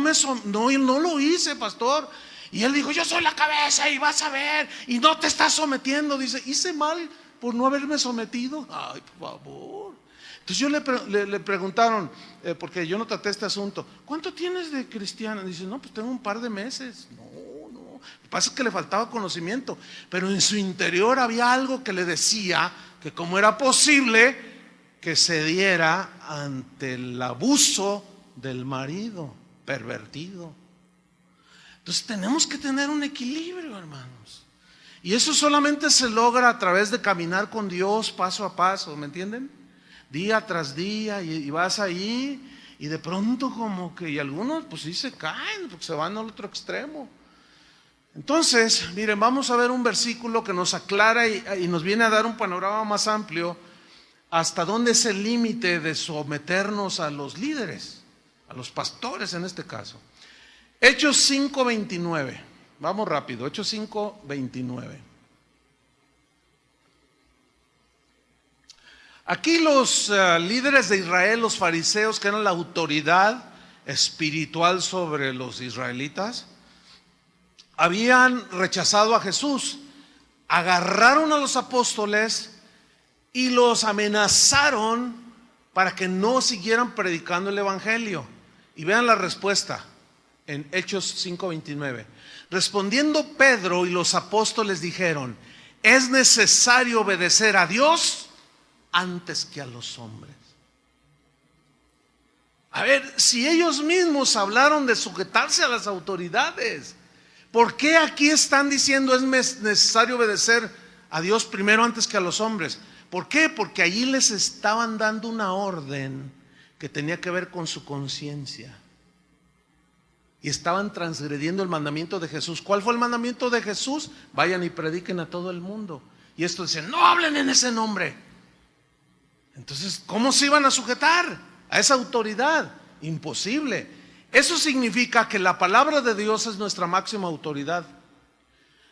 lo hice, pastor. Y él dijo, yo soy la cabeza y vas a ver, y no te estás sometiendo. Dice, hice mal por no haberme sometido. Ay, por favor. Entonces le preguntaron, porque yo no traté este asunto, ¿cuánto tienes de cristiana? Dice, no, pues tengo un par de meses. No. Lo que pasa es que le faltaba conocimiento, pero en su interior había algo que le decía que cómo era posible que cediera ante el abuso del marido pervertido. Entonces tenemos que tener un equilibrio, hermanos. Y eso solamente se logra a través de caminar con Dios paso a paso, ¿me entienden? Día tras día, y vas ahí, y de pronto como que, y algunos pues sí se caen, porque se van al otro extremo. Entonces, miren, vamos a ver un versículo que nos aclara y nos viene a dar un panorama más amplio hasta dónde es el límite de someternos a los líderes, a los pastores en este caso. Hechos 5:29, vamos rápido, Hechos 5:29. Aquí los líderes de Israel, los fariseos, que eran la autoridad espiritual sobre los israelitas, habían rechazado a Jesús, agarraron a los apóstoles y los amenazaron para que no siguieran predicando el evangelio. Y vean la respuesta en Hechos 5:29. Respondiendo Pedro y los apóstoles dijeron: es necesario obedecer a Dios antes que a los hombres. A ver, si ellos mismos hablaron de sujetarse a las autoridades, ¿por qué aquí están diciendo es necesario obedecer a Dios primero antes que a los hombres? ¿Por qué? Porque allí les estaban dando una orden que tenía que ver con su conciencia. Y estaban transgrediendo el mandamiento de Jesús. ¿Cuál fue el mandamiento de Jesús? Vayan y prediquen a todo el mundo. Y esto dicen: no hablen en ese nombre. Entonces, ¿cómo se iban a sujetar a esa autoridad? Imposible. Eso significa que la palabra de Dios es nuestra máxima autoridad.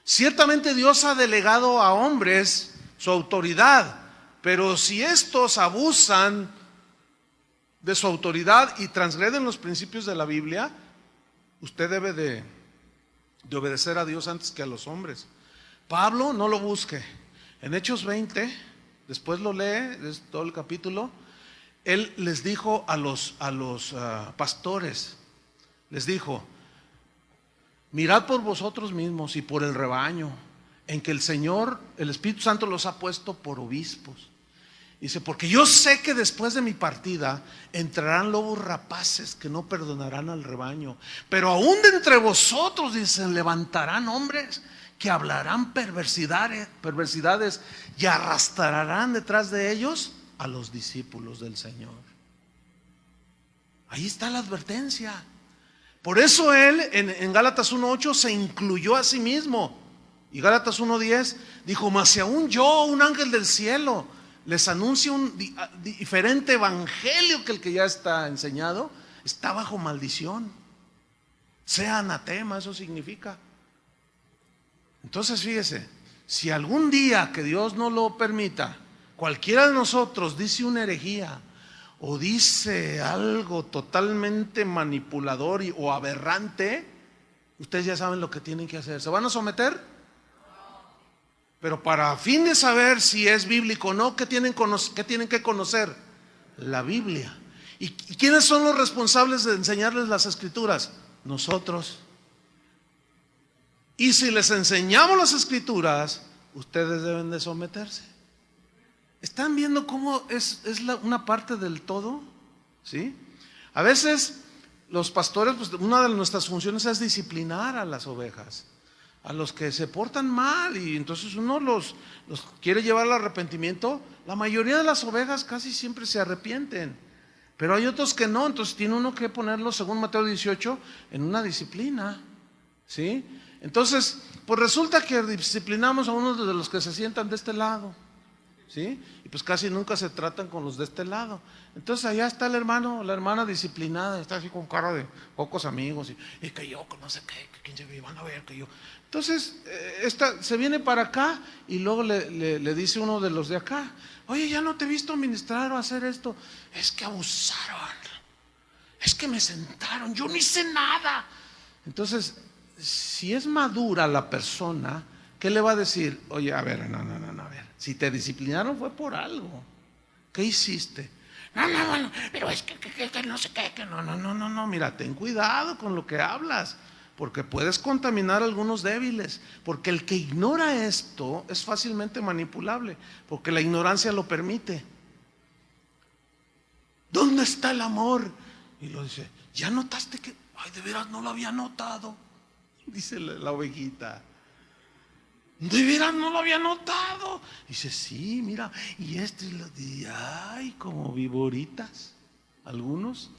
Ciertamente Dios ha delegado a hombres su autoridad, pero si estos abusan de su autoridad y transgreden los principios de la Biblia, usted debe de obedecer a Dios antes que a los hombres. Pablo, no lo busque. En Hechos 20, después lo lee, es todo el capítulo. Él les dijo a los pastores, les dijo: mirad por vosotros mismos y por el rebaño, en que el Señor, el Espíritu Santo, los ha puesto por obispos. Dice: porque yo sé que después de mi partida entrarán lobos rapaces que no perdonarán al rebaño, pero aún de entre vosotros, dicen, levantarán hombres que hablarán perversidades y arrastrarán detrás de ellos a los discípulos del Señor. Ahí está la advertencia. Por eso él en Gálatas 1:8 se incluyó a sí mismo. Y Gálatas 1:10 dijo: mas si aún yo, un ángel del cielo, les anuncio un diferente evangelio que el que ya está enseñado, está bajo maldición. Sea anatema, eso significa. Entonces fíjese, si algún día, que Dios no lo permita, cualquiera de nosotros dice una herejía o dice algo totalmente manipulador o aberrante, ustedes ya saben lo que tienen que hacer. ¿Se van a someter? Pero para fin de saber si es bíblico o no, ¿qué tienen que conocer? La Biblia. ¿Y quiénes son los responsables de enseñarles las Escrituras? Nosotros. Y si les enseñamos las Escrituras, ustedes deben de someterse. ¿Están viendo cómo es una parte del todo? ¿Sí? A veces los pastores, pues una de nuestras funciones es disciplinar a las ovejas, a los que se portan mal, y entonces uno los quiere llevar al arrepentimiento. La mayoría de las ovejas casi siempre se arrepienten, pero hay otros que no. Entonces tiene uno que ponerlos, según Mateo 18, en una disciplina, ¿sí? Entonces, pues resulta que disciplinamos a unos de los que se sientan de este lado, ¿sí? Y pues casi nunca se tratan con los de este lado. Entonces allá está el hermano, la hermana disciplinada, está así con cara de pocos amigos, y que yo, que no sé qué, que quién se ve, van a ver que yo. Entonces esta se viene para acá y luego le dice uno de los de acá: oye, ya no te he visto ministrar o hacer esto. Es que abusaron, es que me sentaron, yo no hice nada. Entonces, si es madura la persona, ¿qué le va a decir? Oye, a ver, no, a ver, si te disciplinaron fue por algo. ¿Qué hiciste? No, pero es que no sé qué, que no, mira, ten cuidado con lo que hablas, porque puedes contaminar a algunos débiles, porque el que ignora esto es fácilmente manipulable, porque la ignorancia lo permite. ¿Dónde está el amor? Y lo dice: ¿ya notaste que? Ay, de veras no lo había notado, dice la ovejita. De veras no lo había notado. Dice, sí, mira, y ay, como viboritas, algunos.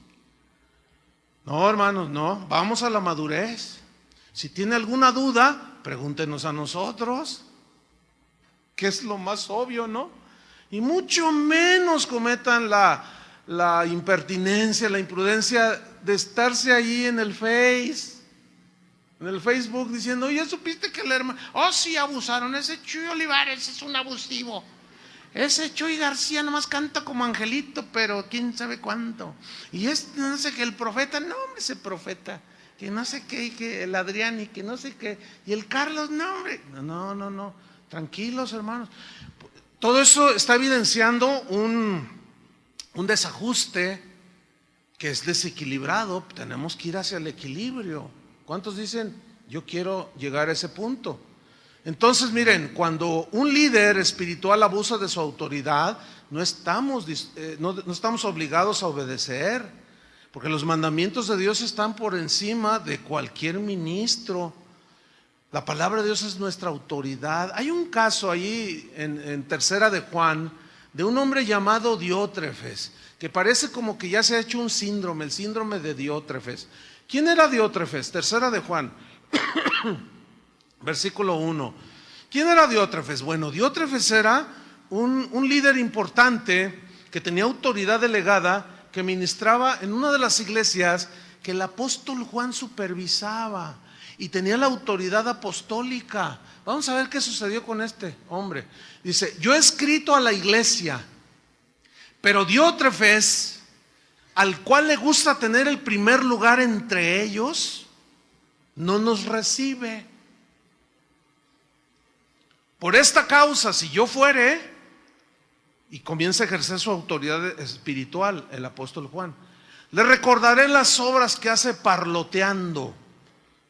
No, hermanos, no, vamos a la madurez. Si tiene alguna duda, pregúntenos a nosotros, que es lo más obvio, ¿no? Y mucho menos cometan la impertinencia, la imprudencia de estarse ahí en el Facebook diciendo, oye, ¿supiste que el hermano? Oh, sí, abusaron, ese Chuy Olivares es un abusivo. Ese Chuy García nomás canta como angelito, pero quién sabe cuánto. Y no sé qué, el profeta, no, hombre, ese profeta, que no sé qué, y que el Adrián, y que no sé qué, y el Carlos, no, hombre, no, tranquilos, hermanos. Todo eso está evidenciando un desajuste que es desequilibrado. Tenemos que ir hacia el equilibrio. ¿Cuántos dicen, yo quiero llegar a ese punto? Entonces, miren, cuando un líder espiritual abusa de su autoridad, no estamos obligados a obedecer, porque los mandamientos de Dios están por encima de cualquier ministro. La palabra de Dios es nuestra autoridad. Hay un caso ahí en Tercera de Juan, de un hombre llamado Diótrefes, que parece como que ya se ha hecho un síndrome, el síndrome de Diótrefes. ¿Quién era Diótrefes? Tercera de Juan, versículo 1. ¿Quién era Diótrefes? Bueno, Diótrefes era un líder importante que tenía autoridad delegada, que ministraba en una de las iglesias que el apóstol Juan supervisaba y tenía la autoridad apostólica. Vamos a ver qué sucedió con este hombre. Dice, yo he escrito a la iglesia, pero Diótrefes, al cual le gusta tener el primer lugar entre ellos, no nos recibe. Por esta causa, si yo fuere, y comienza a ejercer su autoridad espiritual, el apóstol Juan, le recordaré las obras que hace parloteando.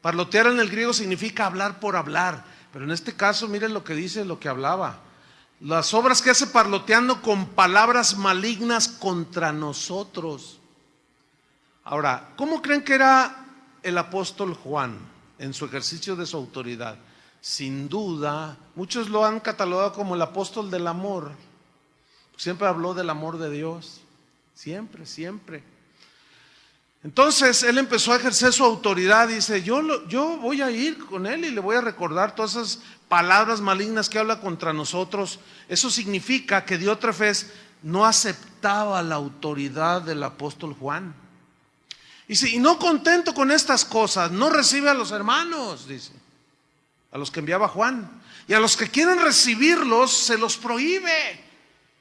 Parlotear en el griego significa hablar por hablar, pero en este caso miren lo que dice, lo que hablaba. Las obras que hace parloteando con palabras malignas contra nosotros. Ahora, ¿cómo creen que era el apóstol Juan en su ejercicio de su autoridad? Sin duda, muchos lo han catalogado como el apóstol del amor. Siempre habló del amor de Dios, siempre. Entonces él empezó a ejercer su autoridad. Dice, yo voy a ir con él y le voy a recordar todas esas palabras malignas que habla contra nosotros. Eso significa que Diótrefes no aceptaba la autoridad del apóstol Juan. Dice, y no contento con estas cosas, no recibe a los hermanos, dice, a los que enviaba Juan, y a los que quieren recibirlos se los prohíbe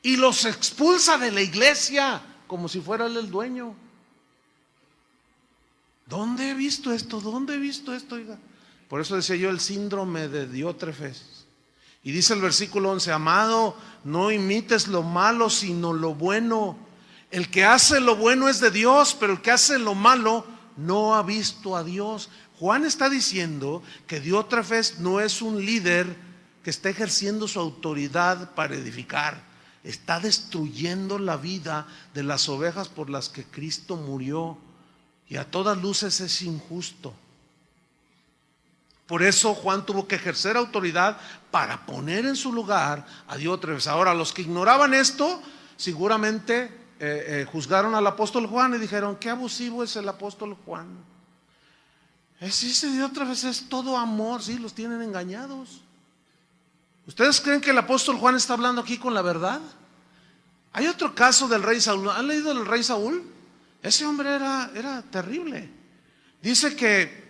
y los expulsa de la iglesia como si fuera él el dueño. ¿Dónde he visto esto? Oiga? Por eso decía yo el síndrome de Diótrefes. Y dice el versículo 11, amado, no imites lo malo sino lo bueno. El que hace lo bueno es de Dios, pero el que hace lo malo no ha visto a Dios. Juan está diciendo que Diótrefes no es un líder que está ejerciendo su autoridad para edificar. Está destruyendo la vida de las ovejas por las que Cristo murió. Y a todas luces es injusto. Por eso Juan tuvo que ejercer autoridad para poner en su lugar a Diótrefes. Ahora, los que ignoraban esto, seguramente juzgaron al apóstol Juan y dijeron, qué abusivo es el apóstol Juan. Ese Diótrefes es todo amor, sí, los tienen engañados. ¿Ustedes creen que el apóstol Juan está hablando aquí con la verdad? Hay otro caso del rey Saúl. ¿Han leído del rey Saúl? Ese hombre era terrible. Dice que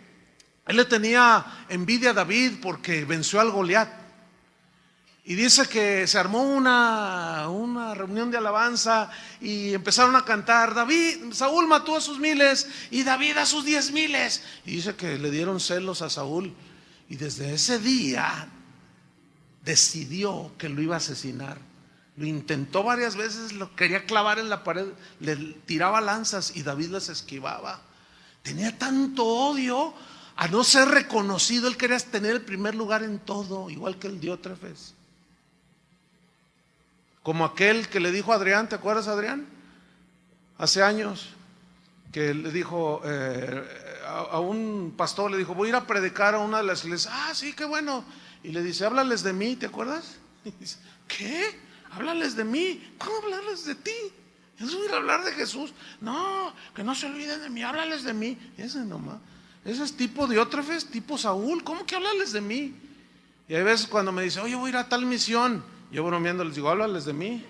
él le tenía envidia a David porque venció al Goliat. Y dice que se armó una reunión de alabanza y empezaron a cantar, Saúl mató a sus 1000 y David a sus 10,000. Y dice que le dieron celos a Saúl. Y desde ese día decidió que lo iba a asesinar. Lo intentó varias veces, lo quería clavar en la pared, le tiraba lanzas y David las esquivaba. Tenía tanto odio a no ser reconocido. Él quería tener el primer lugar en todo, igual que el Diótrefes. Como aquel que le dijo a Adrián, ¿te acuerdas, Adrián? Hace años, que le dijo a un pastor, le dijo, voy a ir a predicar a una de las iglesias. Ah, sí, qué bueno. Y le dice, háblales de mí, ¿te acuerdas? Y dice, ¿qué? Háblales de mí. ¿Cómo hablarles de ti? Eso es hablar de Jesús. No, que no se olviden de mí, háblales de mí. Ese nomás. Ese es tipo Diótrefes, tipo Saúl. ¿Cómo que háblales de mí? Y hay veces cuando me dice, oye, voy a ir a tal misión, yo bromeando les digo, háblales de mí.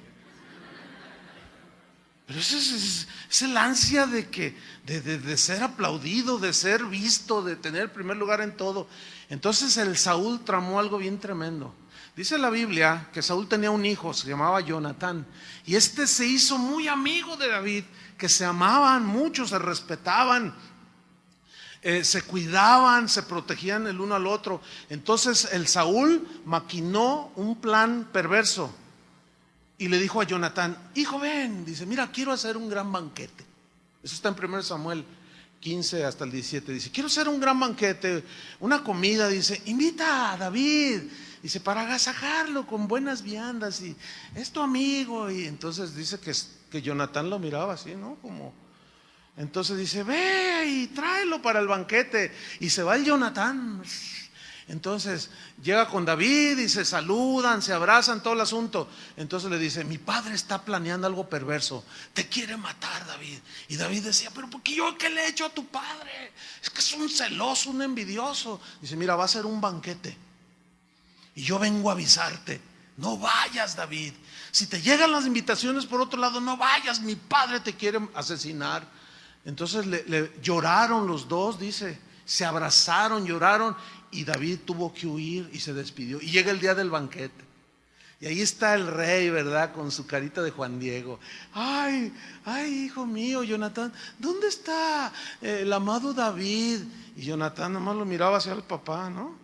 Pero eso es el ansia de ser aplaudido, de ser visto, de tener el primer lugar en todo. Entonces el Saúl tramó algo bien tremendo. Dice la Biblia que Saúl tenía un hijo, se llamaba Jonatán, y este se hizo muy amigo de David, que se amaban mucho, se respetaban, se cuidaban, se protegían el uno al otro. Entonces el Saúl maquinó un plan perverso y le dijo a Jonatán, hijo, ven, dice, mira, quiero hacer un gran banquete. Eso está en 1 Samuel 15 hasta el 17. Dice, quiero hacer un gran banquete, una comida. Dice, invita a David, dice, para agasajarlo con buenas viandas, y es tu amigo. Y entonces dice que Jonatán lo miraba así, ¿no? Como, entonces dice, ve y tráelo para el banquete. Y se va el Jonatán. Entonces llega con David y se saludan, se abrazan, todo el asunto. Entonces le dice, mi padre está planeando algo perverso, te quiere matar, David. Y David decía, pero ¿por qué yo qué le he hecho a tu padre? Es que es un celoso, un envidioso. Dice, mira, va a ser un banquete y yo vengo a avisarte, no vayas, David. Si te llegan las invitaciones por otro lado, no vayas, mi padre te quiere asesinar. Entonces le lloraron los dos, dice, se abrazaron, lloraron. Y David tuvo que huir y se despidió. Y llega el día del banquete. Y ahí está el rey, ¿verdad? Con su carita de Juan Diego. Ay, hijo mío, Jonatán, ¿dónde está el amado David? Y Jonatán nomás lo miraba hacia el papá, ¿no?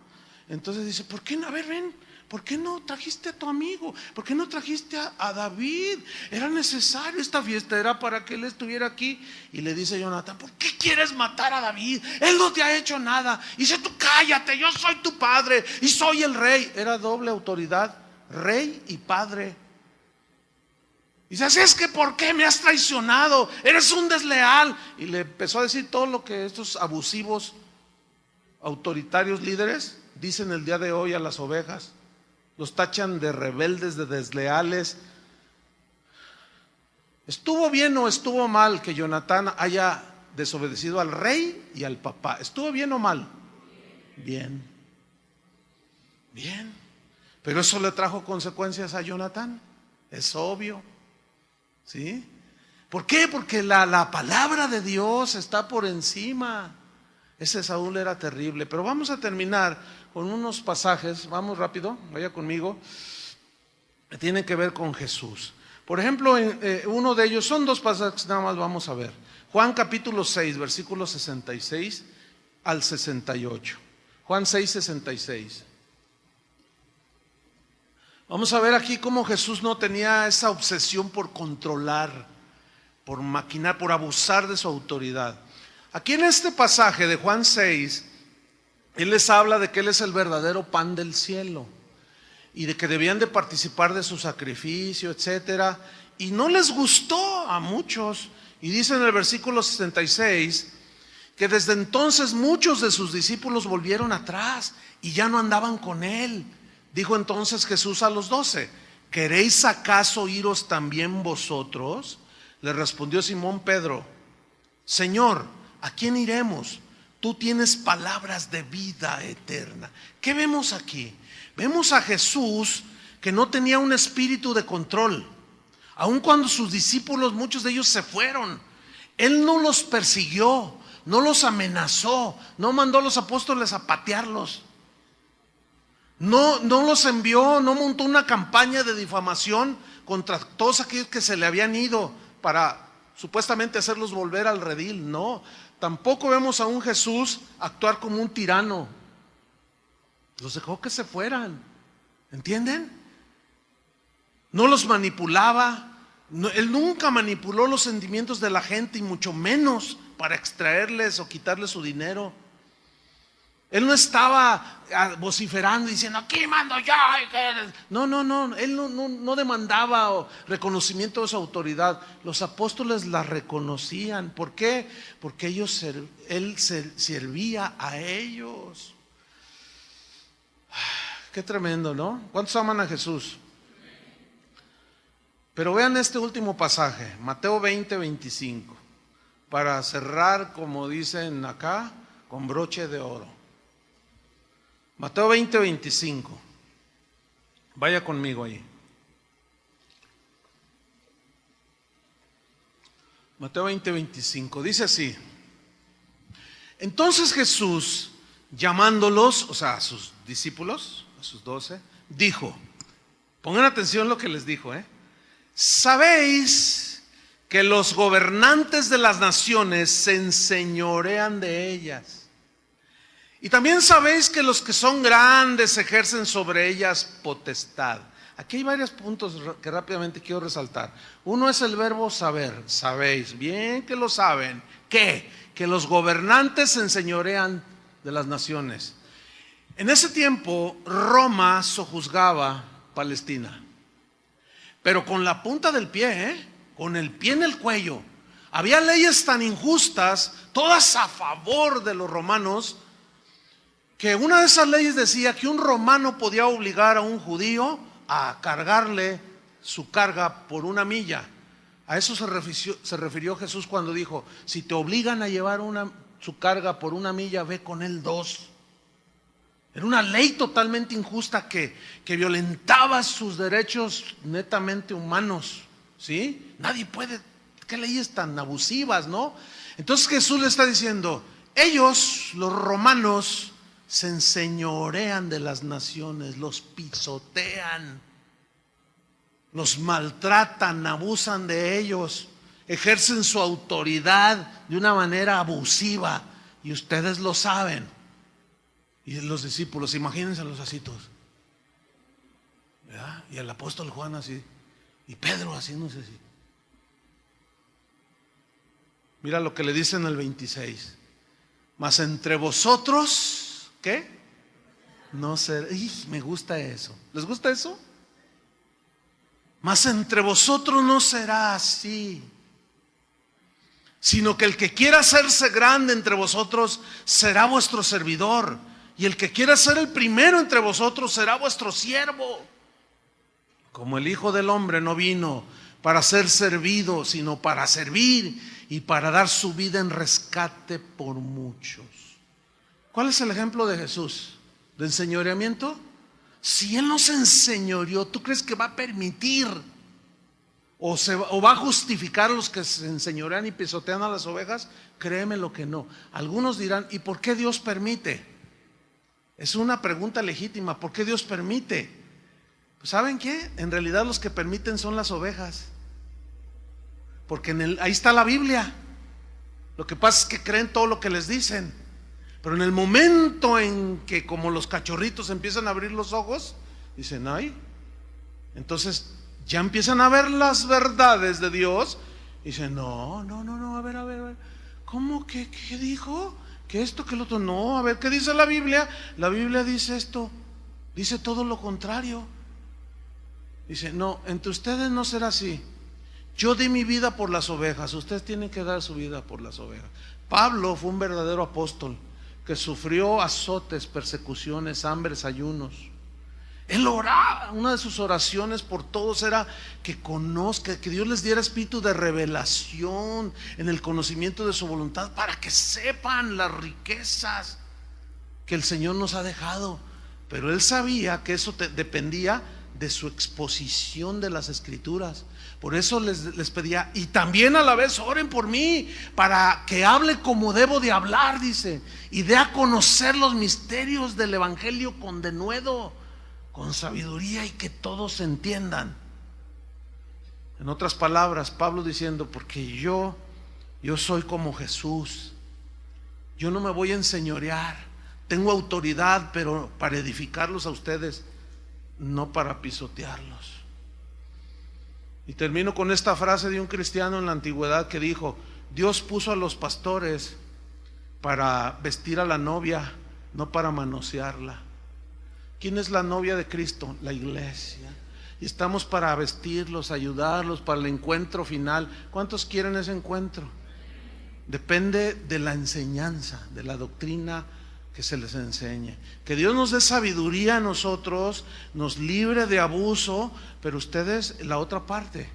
Entonces dice, ¿por qué no? A ver, ven, ¿por qué no trajiste a tu amigo? ¿Por qué no trajiste a David? Era necesario, esta fiesta era para que él estuviera aquí. Y le dice Jonatán, ¿por qué quieres matar a David? Él no te ha hecho nada. Y dice, tú cállate, yo soy tu padre y soy el rey. Era doble autoridad, rey y padre. Y dice, así es que ¿por qué me has traicionado? Eres un desleal. Y le empezó a decir todo lo que estos abusivos, autoritarios líderes dicen el día de hoy a las ovejas. Los tachan de rebeldes, de desleales. ¿Estuvo bien o estuvo mal que Jonatán haya desobedecido al rey y al papá? ¿Estuvo bien o mal? Bien. Bien. Pero eso le trajo consecuencias a Jonatán. Es obvio. ¿Sí? ¿Por qué? Porque la palabra de Dios está por encima. Ese Saúl era terrible. Pero vamos a terminar con unos pasajes, vamos rápido, vaya conmigo, que tienen que ver con Jesús. Por ejemplo, uno de ellos, son dos pasajes nada más, vamos a ver. Juan capítulo 6, versículos 66 al 68. Juan 6, 66. Vamos a ver aquí cómo Jesús no tenía esa obsesión por controlar, por maquinar, por abusar de su autoridad. Aquí en este pasaje de Juan 6, Él les habla de que Él es el verdadero pan del cielo y de que debían de participar de su sacrificio, etcétera. Y no les gustó a muchos. Y dice en el versículo 66 que desde entonces muchos de sus discípulos volvieron atrás y ya no andaban con Él. Dijo entonces Jesús a los 12, ¿queréis acaso iros también vosotros? Le respondió Simón Pedro, Señor, ¿a quién iremos? Tú tienes palabras de vida eterna. ¿Qué vemos aquí? Vemos a Jesús que no tenía un espíritu de control. Aun cuando sus discípulos, muchos de ellos se fueron, Él no los persiguió, no los amenazó, no mandó a los apóstoles a patearlos. No los envió, no montó una campaña de difamación contra todos aquellos que se le habían ido para supuestamente hacerlos volver al redil. No, tampoco vemos a un Jesús actuar como un tirano. Los dejó que se fueran, ¿entienden? No los manipulaba. Él nunca manipuló los sentimientos de la gente y mucho menos para extraerles o quitarles su dinero. Él no estaba vociferando diciendo aquí mando yo. No, Él no demandaba reconocimiento de su autoridad. Los apóstoles la reconocían. ¿Por qué? Porque Él servía a ellos. Qué tremendo, ¿no? ¿Cuántos aman a Jesús? Pero vean este último pasaje, Mateo 20, 25, para cerrar, como dicen acá, con broche de oro. Mateo 20, 25. Vaya conmigo ahí. Mateo 20, 25. Dice así. Entonces Jesús, llamándolos, o sea, a sus discípulos, a sus 12, dijo, pongan atención lo que les dijo, ¿sabéis que los gobernantes de las naciones se enseñorean de ellas? Y también sabéis que los que son grandes ejercen sobre ellas potestad. Aquí hay varios puntos que rápidamente quiero resaltar. Uno es el verbo saber, sabéis, bien que lo saben. ¿Qué? Que los gobernantes se enseñorean de las naciones. En ese tiempo Roma sojuzgaba Palestina, pero con la punta del pie, con el pie en el cuello. Había leyes tan injustas, todas a favor de los romanos, que una de esas leyes decía que un romano podía obligar a un judío a cargarle su carga por 1 milla. A eso se refirió Jesús cuando dijo, si te obligan a llevar su carga por 1 milla, ve con él 2. Era una ley totalmente injusta que violentaba sus derechos netamente humanos, ¿sí? Nadie puede, qué leyes tan abusivas, ¿no? Entonces Jesús le está diciendo, ellos, los romanos, se enseñorean de las naciones, los pisotean, los maltratan, abusan de ellos, ejercen su autoridad de una manera abusiva, y ustedes lo saben. Y los discípulos, imagínenselos así todos, ¿verdad? Y el apóstol Juan así, y Pedro haciéndose así. Mira lo que le dice en el 26. Mas entre vosotros, ¿qué? No será. Me gusta eso. ¿Les gusta eso? Mas entre vosotros no será así, sino que el que quiera hacerse grande entre vosotros será vuestro servidor, y el que quiera ser el primero entre vosotros será vuestro siervo. Como el Hijo del Hombre no vino para ser servido, sino para servir y para dar su vida en rescate por muchos. ¿Cuál es el ejemplo de Jesús? ¿De enseñoreamiento? Si Él no se enseñoreó, ¿tú crees que va a permitir o va a justificar a los que se enseñorean y pisotean a las ovejas? Créeme lo que no. Algunos dirán, ¿y por qué Dios permite? Es una pregunta legítima. ¿Por qué Dios permite? Pues ¿saben qué? En realidad los que permiten son las ovejas, porque ahí está la Biblia. Lo que pasa es que creen todo lo que les dicen, pero en el momento en que, como los cachorritos, empiezan a abrir los ojos, dicen, ay, entonces ya empiezan a ver las verdades de Dios y dicen, no, a ver, ¿cómo que qué dijo? ¿Que esto, que lo otro? No, a ver, ¿qué dice la Biblia? La Biblia dice esto, dice todo lo contrario. Dice, no, entre ustedes no será así. Yo di mi vida por las ovejas, ustedes tienen que dar su vida por las ovejas. Pablo fue un verdadero apóstol que sufrió azotes, persecuciones, hambres, ayunos. Él oraba, una de sus oraciones por todos era que conozca, que Dios les diera espíritu de revelación en el conocimiento de su voluntad, para que sepan las riquezas que el Señor nos ha dejado. Pero él sabía que eso dependía de su exposición de las Escrituras. Por eso les pedía, y también a la vez oren por mí, para que hable como debo de hablar, dice, y dé a conocer los misterios del Evangelio con denuedo, con sabiduría, y que todos entiendan. En otras palabras, Pablo diciendo, porque yo soy como Jesús, yo no me voy a enseñorear, tengo autoridad, pero para edificarlos a ustedes, no para pisotearlos. Y termino con esta frase de un cristiano en la antigüedad que dijo, Dios puso a los pastores para vestir a la novia, no para manosearla. ¿Quién es la novia de Cristo? La iglesia. Y estamos para vestirlos, ayudarlos para el encuentro final. ¿Cuántos quieren ese encuentro? Depende de la enseñanza, de la doctrina que se les enseñe. Que Dios nos dé sabiduría a nosotros, nos libre de abuso, pero ustedes, la otra parte,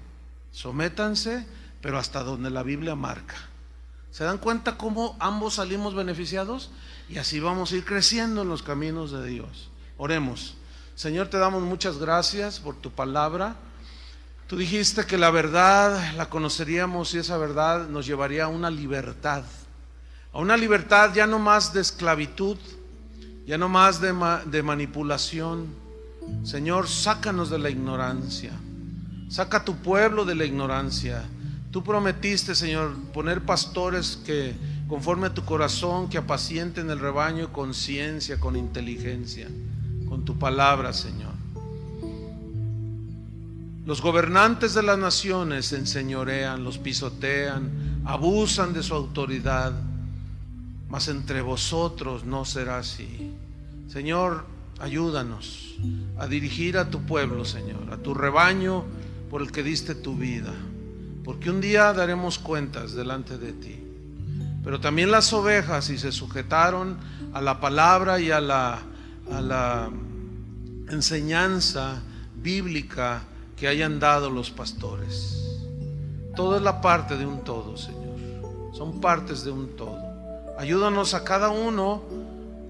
sométanse, pero hasta donde la Biblia marca. ¿Se dan cuenta cómo ambos salimos beneficiados? Y así vamos a ir creciendo en los caminos de Dios. Oremos. Señor, te damos muchas gracias por tu palabra. Tú dijiste que la verdad la conoceríamos y esa verdad nos llevaría a una libertad ya no más de esclavitud, ya no más de manipulación. Señor, sácanos de la ignorancia, saca a tu pueblo de la ignorancia. Tú prometiste, Señor, poner pastores que conforme a tu corazón, que apacienten el rebaño con ciencia, con inteligencia, con tu palabra, Señor. Los gobernantes de las naciones se enseñorean, los pisotean, abusan de su autoridad, mas entre vosotros no será así. Señor, ayúdanos a dirigir a tu pueblo, Señor, a tu rebaño por el que diste tu vida, porque un día daremos cuentas delante de ti. Pero también las ovejas, si se sujetaron a la palabra y a la enseñanza bíblica que hayan dado los pastores. Todo es la parte de un todo, Señor. Son partes de un todo. Ayúdanos a cada uno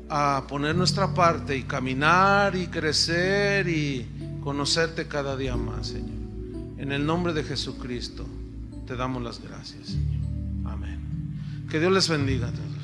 a poner nuestra parte y caminar y crecer y conocerte cada día más, Señor. En el nombre de Jesucristo te damos las gracias, Señor. Amén. Que Dios les bendiga a todos.